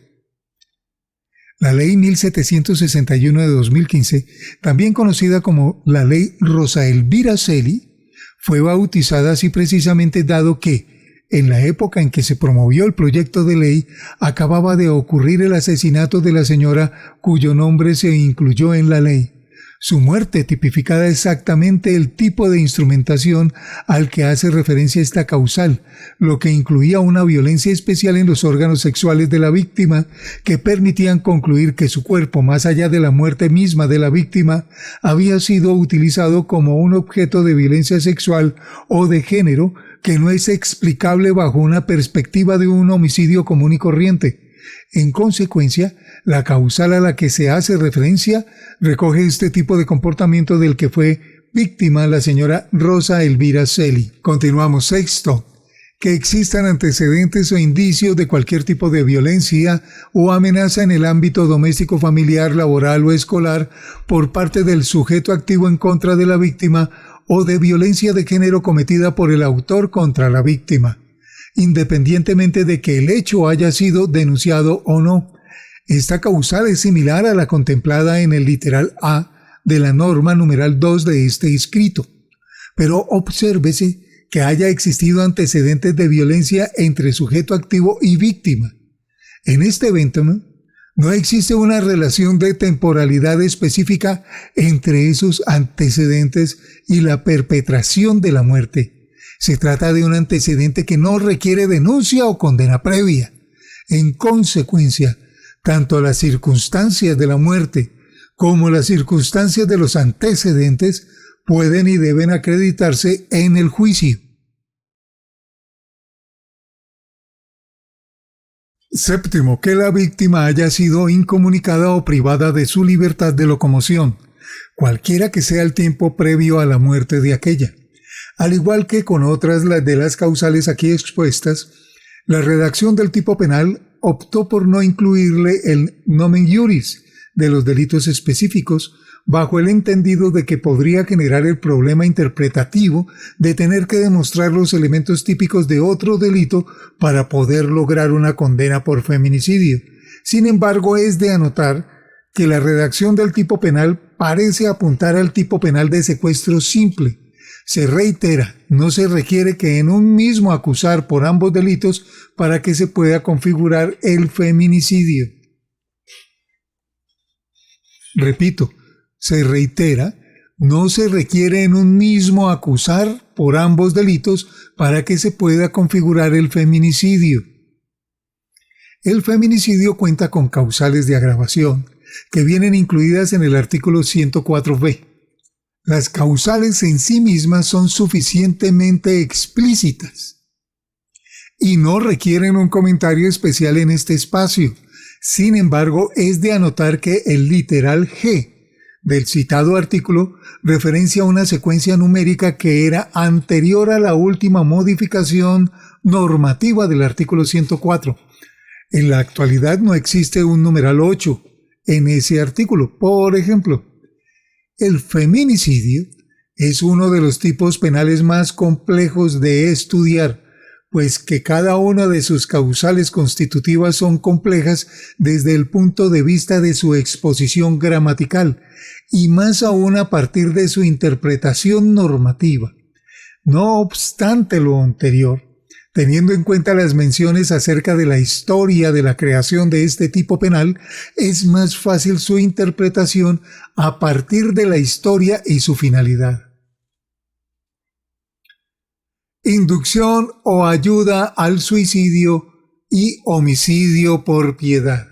La Ley 1761 de 2015, también conocida como la Ley Rosa Elvira Celi, fue bautizada así precisamente dado que, en la época en que se promovió el proyecto de ley, acababa de ocurrir el asesinato de la señora cuyo nombre se incluyó en la ley. Su muerte tipificaba exactamente el tipo de instrumentación al que hace referencia esta causal, lo que incluía una violencia especial en los órganos sexuales de la víctima que permitían concluir que su cuerpo, más allá de la muerte misma de la víctima, había sido utilizado como un objeto de violencia sexual o de género que no es explicable bajo una perspectiva de un homicidio común y corriente. En consecuencia, la causal a la que se hace referencia recoge este tipo de comportamiento del que fue víctima la señora Rosa Elvira Celi. Continuamos. Sexto, que existan antecedentes o indicios de cualquier tipo de violencia o amenaza en el ámbito doméstico, familiar, laboral o escolar por parte del sujeto activo en contra de la víctima o de violencia de género cometida por el autor contra la víctima, independientemente de que el hecho haya sido denunciado o no. Esta causal es similar a la contemplada en el literal A de la norma numeral 2 de este escrito, pero obsérvese que haya existido antecedentes de violencia entre sujeto activo y víctima. En este evento no existe una relación de temporalidad específica entre esos antecedentes y la perpetración de la muerte. Se trata de un antecedente que no requiere denuncia o condena previa. En consecuencia, tanto las circunstancias de la muerte como las circunstancias de los antecedentes pueden y deben acreditarse en el juicio. Séptimo, que la víctima haya sido incomunicada o privada de su libertad de locomoción, cualquiera que sea el tiempo previo a la muerte de aquella. Al igual que con otras de las causales aquí expuestas, la redacción del tipo penal optó por no incluirle el nomen juris de los delitos específicos, bajo el entendido de que podría generar el problema interpretativo de tener que demostrar los elementos típicos de otro delito para poder lograr una condena por feminicidio. Sin embargo, es de anotar que la redacción del tipo penal parece apuntar al tipo penal de secuestro simple. Se reitera, no se requiere que en un mismo acusar por ambos delitos para que se pueda configurar el feminicidio. Repito, se reitera, no se requiere en un mismo acusar por ambos delitos para que se pueda configurar el feminicidio. El feminicidio cuenta con causales de agravación, que vienen incluidas en el artículo 104b. Las causales en sí mismas son suficientemente explícitas y no requieren un comentario especial en este espacio. Sin embargo, es de anotar que el literal G del citado artículo referencia a una secuencia numérica que era anterior a la última modificación normativa del artículo 104. En la actualidad no existe un numeral 8 en ese artículo. Por ejemplo, el feminicidio es uno de los tipos penales más complejos de estudiar, pues que cada una de sus causales constitutivas son complejas desde el punto de vista de su exposición gramatical, y más aún a partir de su interpretación normativa. No obstante lo anterior, teniendo en cuenta las menciones acerca de la historia de la creación de este tipo penal, es más fácil su interpretación a partir de la historia y su finalidad. Inducción o ayuda al suicidio y homicidio por piedad.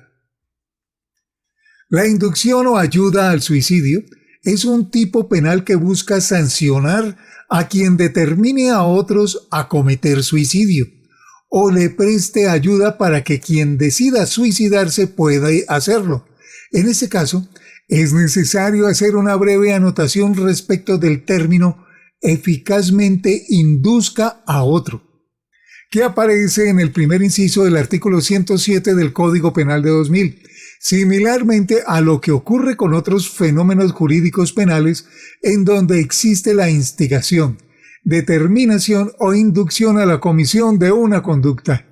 La inducción o ayuda al suicidio es un tipo penal que busca sancionar a quien determine a otros a cometer suicidio o le preste ayuda para que quien decida suicidarse pueda hacerlo. En este caso, es necesario hacer una breve anotación respecto del término eficazmente induzca a otro, que aparece en el primer inciso del artículo 107 del Código Penal de 2000, similarmente a lo que ocurre con otros fenómenos jurídicos penales en donde existe la instigación, determinación o inducción a la comisión de una conducta.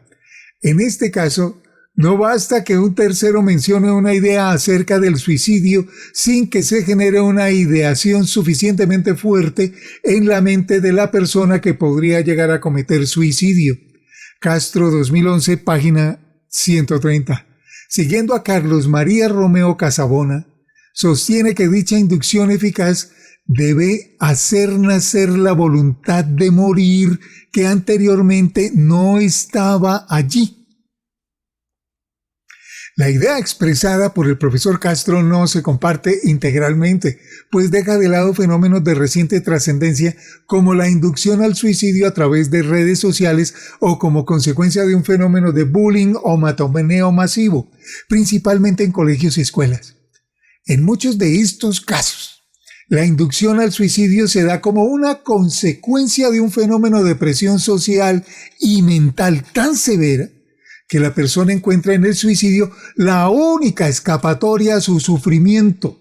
En este caso, no basta que un tercero mencione una idea acerca del suicidio sin que se genere una ideación suficientemente fuerte en la mente de la persona que podría llegar a cometer suicidio. Castro 2011, página 130. Siguiendo a Carlos María Romeo Casabona, sostiene que dicha inducción eficaz debe hacer nacer la voluntad de morir que anteriormente no estaba allí. La idea expresada por el profesor Castro no se comparte integralmente, pues deja de lado fenómenos de reciente trascendencia como la inducción al suicidio a través de redes sociales o como consecuencia de un fenómeno de bullying o matomeneo masivo, principalmente en colegios y escuelas. En muchos de estos casos, la inducción al suicidio se da como una consecuencia de un fenómeno de presión social y mental tan severa que la persona encuentra en el suicidio la única escapatoria a su sufrimiento.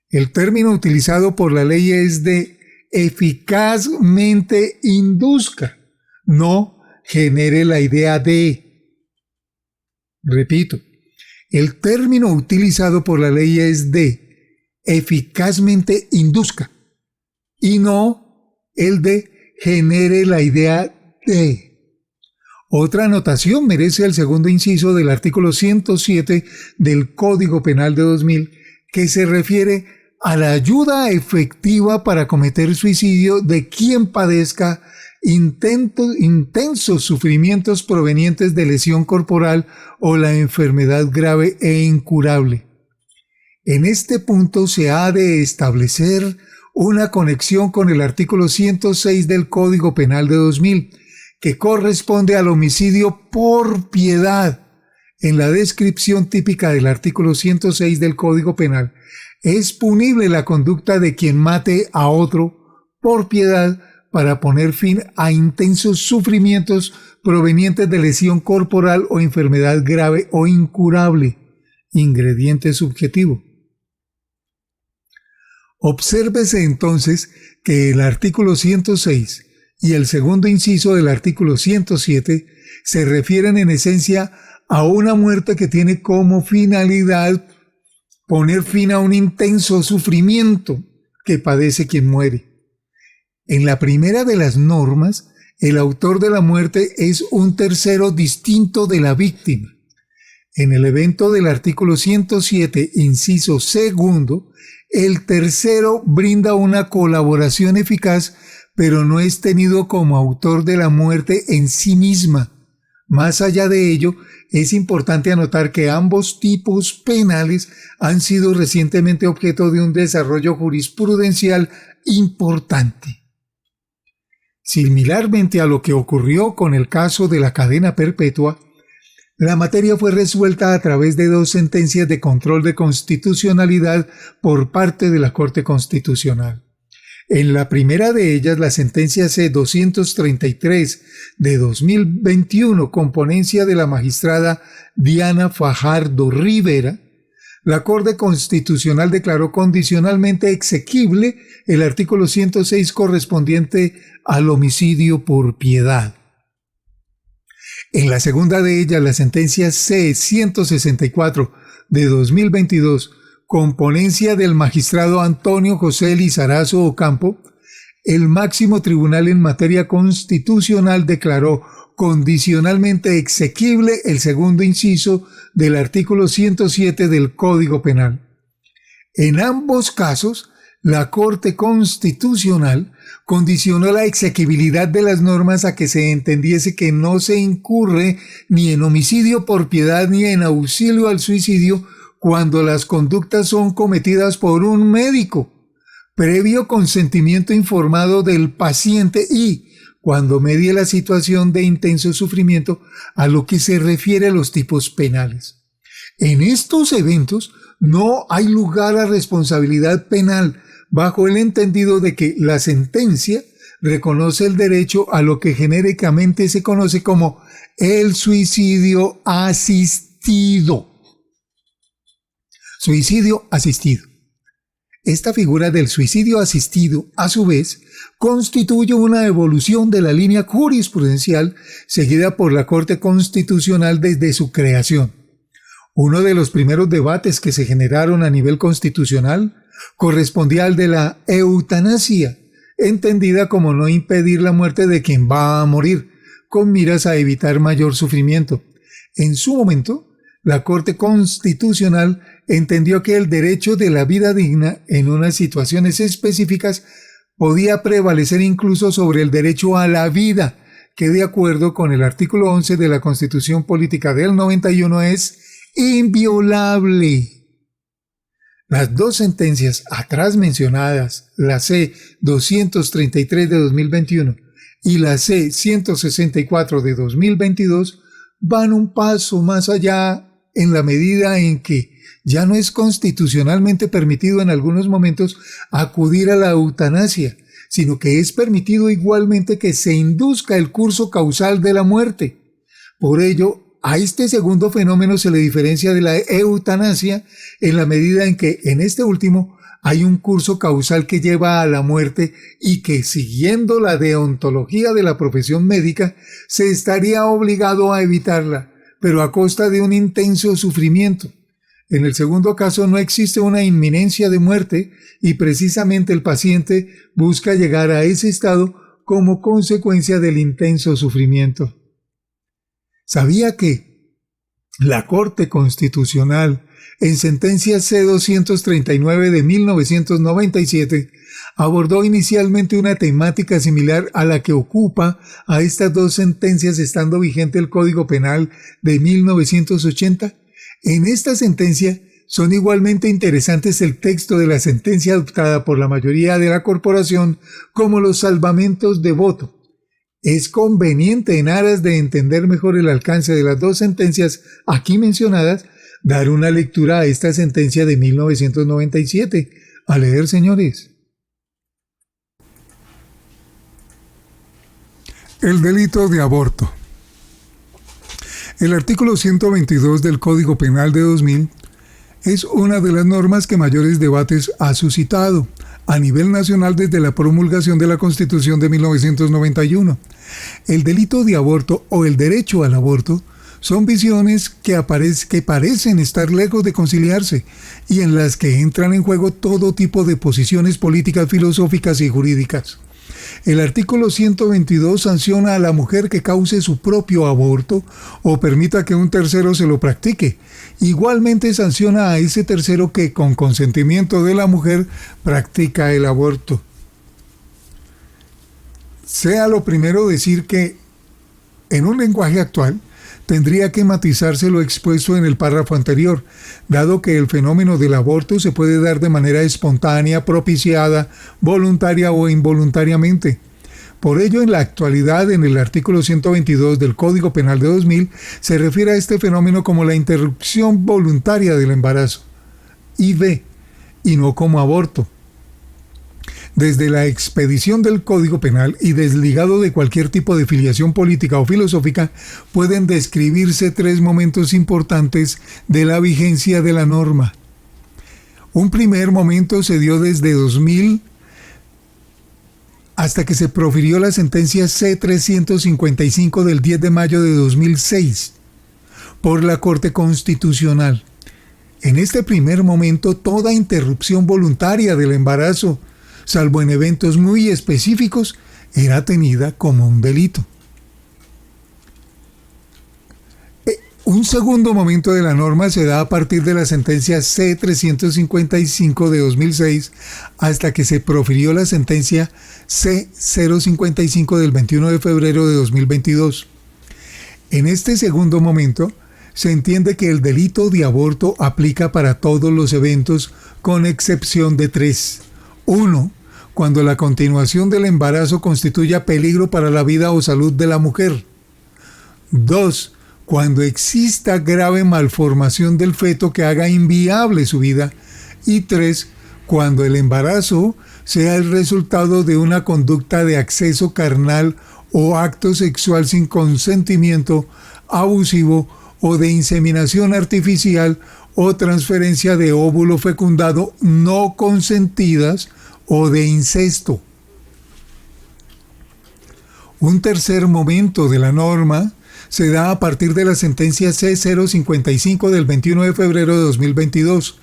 El término utilizado por la ley es de eficazmente induzca, no genere la idea de. Repito, el término utilizado por la ley es de eficazmente induzca y no el de genere la idea de. Otra anotación merece el segundo inciso del artículo 107 del Código Penal de 2000, que se refiere a la ayuda efectiva para cometer suicidio de quien padezca intensos sufrimientos provenientes de lesión corporal o la enfermedad grave e incurable. En este punto se ha de establecer una conexión con el artículo 106 del Código Penal de 2000, que corresponde al homicidio por piedad. En la descripción típica del artículo 106 del Código Penal, es punible la conducta de quien mate a otro por piedad para poner fin a intensos sufrimientos provenientes de lesión corporal o enfermedad grave o incurable. Ingrediente subjetivo. Obsérvese entonces que el artículo 106 y el segundo inciso del artículo 107 se refieren en esencia a una muerte que tiene como finalidad poner fin a un intenso sufrimiento que padece quien muere. En la primera de las normas, el autor de la muerte es un tercero distinto de la víctima. En el evento del artículo 107, inciso segundo, el tercero brinda una colaboración eficaz, pero no es tenido como autor de la muerte en sí misma. Más allá de ello, es importante anotar que ambos tipos penales han sido recientemente objeto de un desarrollo jurisprudencial importante. Similarmente a lo que ocurrió con el caso de la cadena perpetua, La materia fue resuelta a través de 2 sentencias de control de constitucionalidad por parte de la Corte Constitucional. En la primera de ellas, la sentencia C-233 de 2021, con ponencia de la magistrada Diana Fajardo Rivera, la Corte Constitucional declaró condicionalmente exequible el artículo 106 correspondiente al homicidio por piedad. En la segunda de ellas, la sentencia C-164 de 2022, con ponencia del magistrado Antonio José Lizarazo Ocampo, el máximo tribunal en materia constitucional declaró condicionalmente exequible el segundo inciso del artículo 107 del Código Penal. En ambos casos, la Corte Constitucional condicionó la exequibilidad de las normas a que se entendiese que no se incurre ni en homicidio por piedad ni en auxilio al suicidio cuando las conductas son cometidas por un médico, previo consentimiento informado del paciente y cuando medie la situación de intenso sufrimiento a lo que se refiere a los tipos penales. En estos eventos no hay lugar a responsabilidad penal bajo el entendido de que la sentencia reconoce el derecho a lo que genéricamente se conoce como el suicidio asistido. Suicidio asistido. Esta figura del suicidio asistido, a su vez, constituye una evolución de la línea jurisprudencial seguida por la Corte Constitucional desde su creación. Uno de los primeros debates que se generaron a nivel constitucional correspondía al de la eutanasia, entendida como no impedir la muerte de quien va a morir, con miras a evitar mayor sufrimiento. En su momento, la Corte Constitucional entendió que el derecho de la vida digna en unas situaciones específicas podía prevalecer incluso sobre el derecho a la vida, que de acuerdo con el artículo 11 de la Constitución Política del 91 es inviolable. Las 2 sentencias atrás mencionadas, la C-233 de 2021 y la C-164 de 2022, van un paso más allá en la medida en que ya no es constitucionalmente permitido en algunos momentos acudir a la eutanasia, sino que es permitido igualmente que se induzca el curso causal de la muerte. Por ello, a este segundo fenómeno se le diferencia de la eutanasia en la medida en que en este último hay un curso causal que lleva a la muerte y que, siguiendo la deontología de la profesión médica, se estaría obligado a evitarla, pero a costa de un intenso sufrimiento. En el segundo caso no existe una inminencia de muerte y precisamente el paciente busca llegar a ese estado como consecuencia del intenso sufrimiento. ¿Sabía que la Corte Constitucional, en sentencia C-239 de 1997, abordó inicialmente una temática similar a la que ocupa a estas 2 sentencias estando vigente el Código Penal de 1980? En esta sentencia son igualmente interesantes el texto de la sentencia adoptada por la mayoría de la corporación como los salvamentos de voto. Es conveniente, en aras de entender mejor el alcance de las 2 sentencias aquí mencionadas, dar una lectura a esta sentencia de 1997. A leer, señores. El delito de aborto. El artículo 122 del Código Penal de 2000 es una de las normas que mayores debates ha suscitado a nivel nacional desde la promulgación de la Constitución de 1991. El delito de aborto o el derecho al aborto son visiones que parecen estar lejos de conciliarse y en las que entran en juego todo tipo de posiciones políticas, filosóficas y jurídicas. El artículo 122 sanciona a la mujer que cause su propio aborto o permita que un tercero se lo practique. Igualmente sanciona a ese tercero que, con consentimiento de la mujer, practica el aborto. Sea lo primero decir que, en un lenguaje actual, tendría que matizarse lo expuesto en el párrafo anterior, dado que el fenómeno del aborto se puede dar de manera espontánea, propiciada, voluntaria o involuntariamente. Por ello, en la actualidad, en el artículo 122 del Código Penal de 2000, se refiere a este fenómeno como la interrupción voluntaria del embarazo, IV, y no como aborto. Desde la expedición del Código Penal y desligado de cualquier tipo de filiación política o filosófica, pueden describirse tres momentos importantes de la vigencia de la norma. Un primer momento se dio desde 2000 hasta que se profirió la sentencia C-355 del 10 de mayo de 2006 por la Corte Constitucional. En este primer momento, toda interrupción voluntaria del embarazo, salvo en eventos muy específicos, era tenida como un delito. Un segundo momento de la norma se da a partir de la sentencia C-355 de 2006 hasta que se profirió la sentencia C-055 del 21 de febrero de 2022. En este segundo momento, se entiende que el delito de aborto aplica para todos los eventos con excepción de tres. 1. Cuando la continuación del embarazo constituya peligro para la vida o salud de la mujer. 2. Cuando exista grave malformación del feto que haga inviable su vida. Y 3. Cuando el embarazo sea el resultado de una conducta de acceso carnal o acto sexual sin consentimiento, abusivo o de inseminación artificial o transferencia de óvulo fecundado no consentidas o de incesto. Un tercer momento de la norma se da a partir de la sentencia C-055 del 21 de febrero de 2022.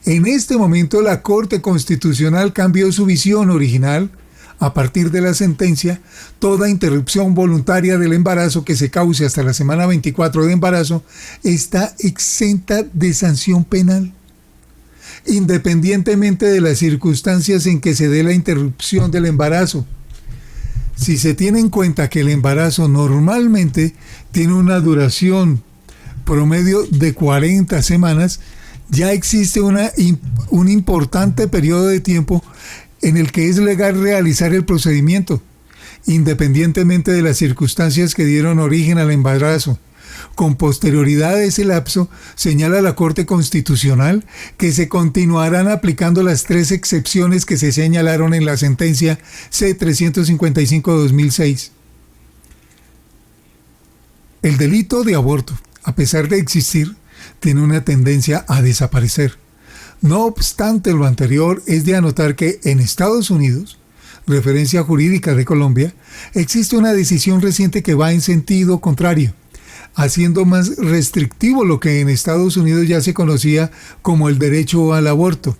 En este momento la Corte Constitucional cambió su visión original. A partir de la sentencia, toda interrupción voluntaria del embarazo que se cause hasta la semana 24 de embarazo está exenta de sanción penal, independientemente de las circunstancias en que se dé la interrupción del embarazo. Si se tiene en cuenta que el embarazo normalmente tiene una duración promedio de 40 semanas, ya existe un importante periodo de tiempo en el que es legal realizar el procedimiento, independientemente de las circunstancias que dieron origen al embarazo. Con posterioridad a ese lapso, señala la Corte Constitucional que se continuarán aplicando las tres excepciones que se señalaron en la sentencia C-355 de 2006. El delito de aborto, a pesar de existir, tiene una tendencia a desaparecer. No obstante lo anterior, es de anotar que en Estados Unidos, referencia jurídica de Colombia, existe una decisión reciente que va en sentido contrario, haciendo más restrictivo lo que en Estados Unidos ya se conocía como el derecho al aborto.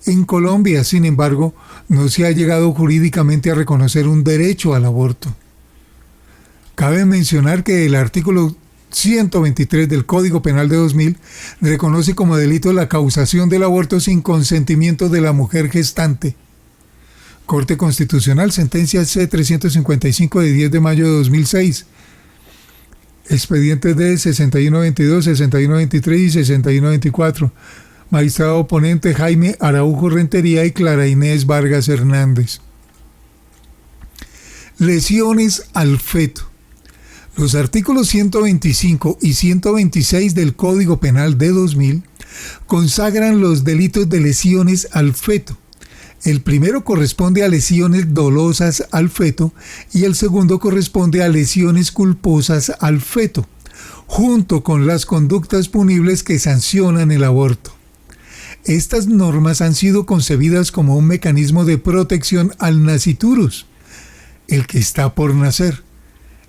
En Colombia, sin embargo, no se ha llegado jurídicamente a reconocer un derecho al aborto. Cabe mencionar que el artículo 123 del Código Penal de 2000 reconoce como delito la causación del aborto sin consentimiento de la mujer gestante. Corte Constitucional, sentencia C-355 de 10 de mayo de 2006. Expedientes de 6122, 6123 y 6124. Magistrado oponente Jaime Araujo Rentería y Clara Inés Vargas Hernández. Lesiones al feto. Los artículos 125 y 126 del Código Penal de 2000 consagran los delitos de lesiones al feto. El primero corresponde a lesiones dolosas al feto y el segundo corresponde a lesiones culposas al feto, junto con las conductas punibles que sancionan el aborto. Estas normas han sido concebidas como un mecanismo de protección al nasciturus, el que está por nacer.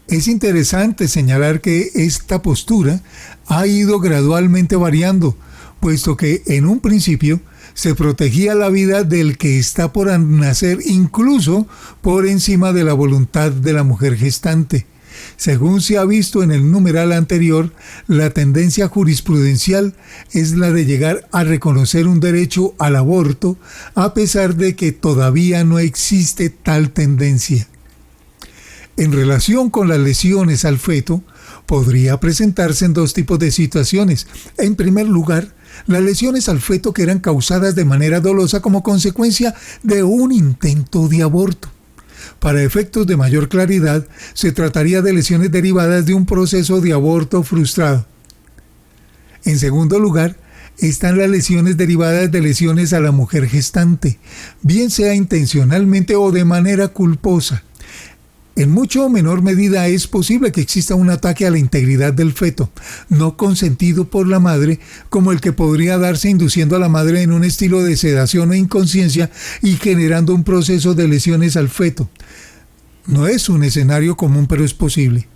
Es interesante señalar que esta postura ha ido gradualmente variando, puesto que en un principio se protegía la vida del que está por nacer incluso por encima de la voluntad de la mujer gestante. Según se ha visto en el numeral anterior, la tendencia jurisprudencial es la de llegar a reconocer un derecho al aborto, a pesar de que todavía no existe tal tendencia. En relación con las lesiones al feto, podría presentarse en dos tipos de situaciones. En primer lugar, las lesiones al feto que eran causadas de manera dolosa como consecuencia de un intento de aborto. Para efectos de mayor claridad, se trataría de lesiones derivadas de un proceso de aborto frustrado. En segundo lugar, están las lesiones derivadas de lesiones a la mujer gestante, bien sea intencionalmente o de manera culposa. En mucho o menor medida es posible que exista un ataque a la integridad del feto, no consentido por la madre, como el que podría darse induciendo a la madre en un estilo de sedación o inconsciencia y generando un proceso de lesiones al feto. No es un escenario común, pero es posible.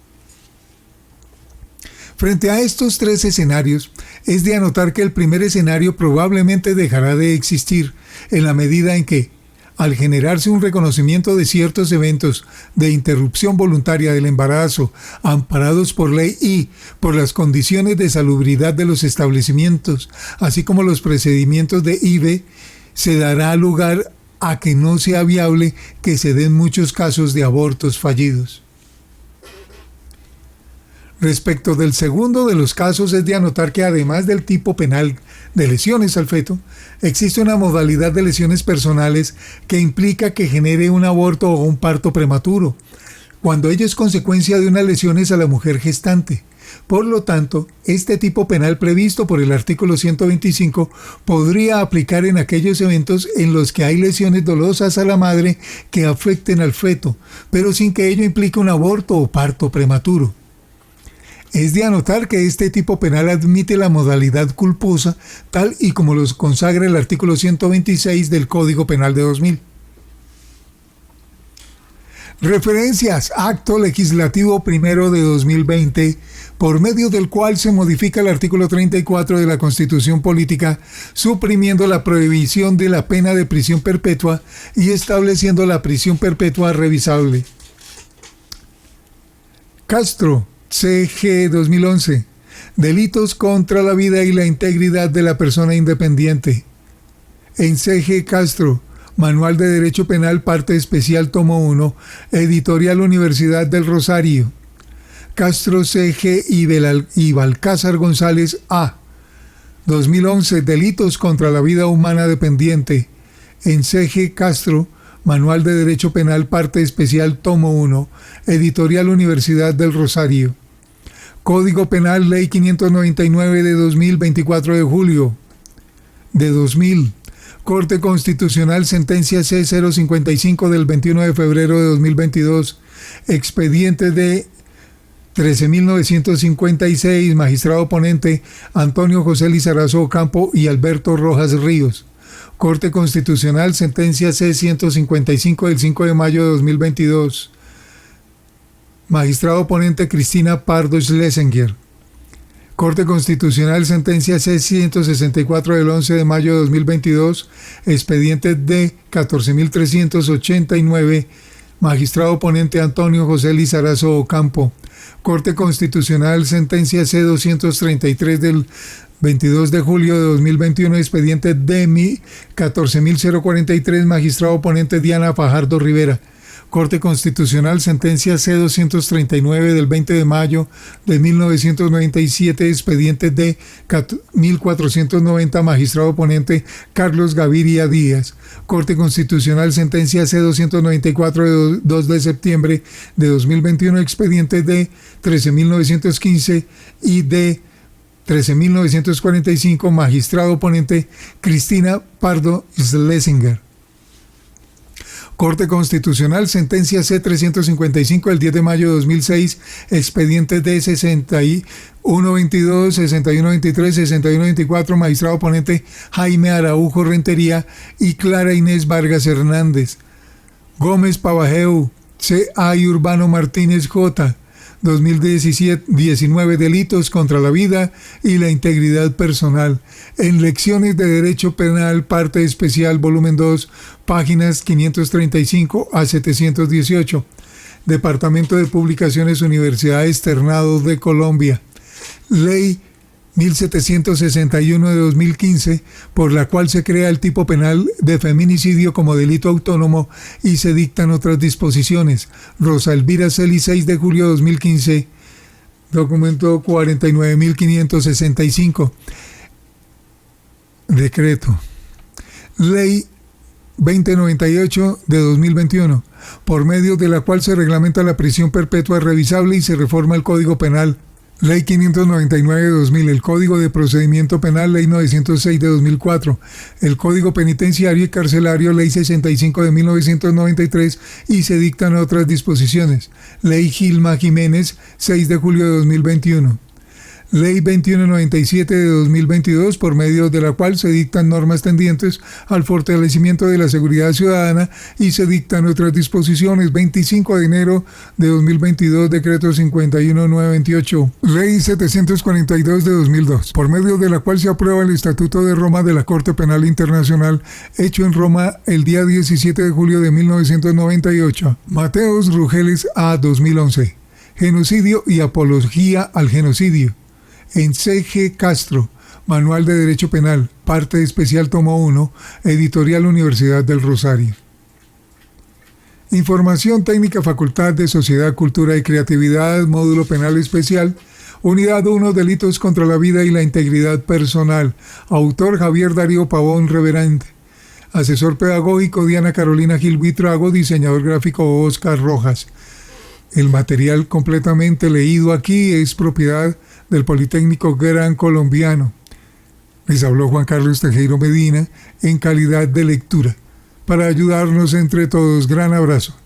Frente a estos tres escenarios, es de anotar que el primer escenario probablemente dejará de existir en la medida en que, al generarse un reconocimiento de ciertos eventos de interrupción voluntaria del embarazo amparados por ley y por las condiciones de salubridad de los establecimientos, así como los procedimientos de IVE, se dará lugar a que no sea viable que se den muchos casos de abortos fallidos. Respecto del segundo de los casos, es de anotar que además del tipo penal de lesiones al feto, existe una modalidad de lesiones personales que implica que genere un aborto o un parto prematuro, cuando ello es consecuencia de unas lesiones a la mujer gestante. Por lo tanto, este tipo penal previsto por el artículo 125 podría aplicar en aquellos eventos en los que hay lesiones dolorosas a la madre que afecten al feto, pero sin que ello implique un aborto o parto prematuro. Es de anotar que este tipo penal admite la modalidad culposa, tal y como los consagra el artículo 126 del Código Penal de 2000. Referencias: Acto Legislativo Primero de 2020, por medio del cual se modifica el artículo 34 de la Constitución Política, suprimiendo la prohibición de la pena de prisión perpetua y estableciendo la prisión perpetua revisable. Castro, CG 2011. Delitos contra la vida y la integridad de la persona independiente. En CG Castro, Manual de Derecho Penal, parte especial, tomo 1, Editorial Universidad del Rosario. Castro CG y Balcázar González A. 2011. Delitos contra la vida humana dependiente. En CG Castro, Manual de Derecho Penal, parte especial, tomo 1, Editorial Universidad del Rosario. Código Penal, Ley 599 de 2000, 24 de julio de 2000. Corte Constitucional, Sentencia C055 del 21 de febrero de 2022. Expediente de 13.956. Magistrado ponente Antonio José Lizarazo Ocampo y Alberto Rojas Ríos. Corte Constitucional, Sentencia C155 del 5 de mayo de 2022. Magistrado ponente Cristina Pardo Schlesinger. Corte Constitucional, Sentencia C164 del 11 de mayo de 2022. Expediente D 14.389. Magistrado ponente Antonio José Lizarazo Ocampo. Corte Constitucional, Sentencia C233 del 22 de julio de 2021, expediente D 14.043, magistrado ponente Diana Fajardo Rivera. Corte Constitucional, Sentencia C239 del 20 de mayo de 1997, expediente D 1490, magistrado ponente Carlos Gaviria Díaz. Corte Constitucional, Sentencia C294 de 2 de septiembre de 2021, expediente D 13.915 y D 13.945, magistrado ponente Cristina Pardo Schlesinger. Corte Constitucional, Sentencia C355 del 10 de mayo de 2006, expediente D 6122, 6123, 6124, magistrado ponente Jaime Araujo Rentería y Clara Inés Vargas Hernández. Gómez Pavajeu, C.A. y Urbano Martínez J. 2019, delitos contra la vida y la integridad personal. En Lecciones de Derecho Penal, parte especial, volumen 2, páginas 535 a 718. Departamento de Publicaciones, Universidad Externado de Colombia. Ley 1761 de 2015, por la cual se crea el tipo penal de feminicidio como delito autónomo y se dictan otras disposiciones. Rosa Elvira Celi, 6 de julio de 2015, documento 49.565. Decreto. Ley 2098 de 2021, por medio de la cual se reglamenta la prisión perpetua revisable y se reforma el Código Penal. Ley 599 de 2000, el Código de Procedimiento Penal, Ley 906 de 2004, el Código Penitenciario y Carcelario, Ley 65 de 1993, y se dictan otras disposiciones. Ley Gilma Jiménez, 6 de julio de 2021. Ley 2197 de 2022, por medio de la cual se dictan normas tendientes al fortalecimiento de la seguridad ciudadana y se dictan otras disposiciones. 25 de enero de 2022, decreto 51928. Ley 742 de 2002, por medio de la cual se aprueba el Estatuto de Roma de la Corte Penal Internacional, hecho en Roma el día 17 de julio de 1998. Mateos Rugeles A. 2011. Genocidio y apología al genocidio. En C.G. Castro, Manual de Derecho Penal, parte especial tomo 1, editorial Universidad del Rosario. Información técnica Facultad de Sociedad, Cultura y Creatividad, módulo penal especial, unidad 1, delitos contra la vida y la integridad personal. Autor Javier Darío Pavón Reverente. Asesor pedagógico Diana Carolina Gil Buitrago, diseñador gráfico Oscar Rojas. El material completamente leído aquí es propiedad del Politécnico Gran Colombiano. Les habló Juan Carlos Tejero Medina en calidad de lectura. Para ayudarnos entre todos, gran abrazo.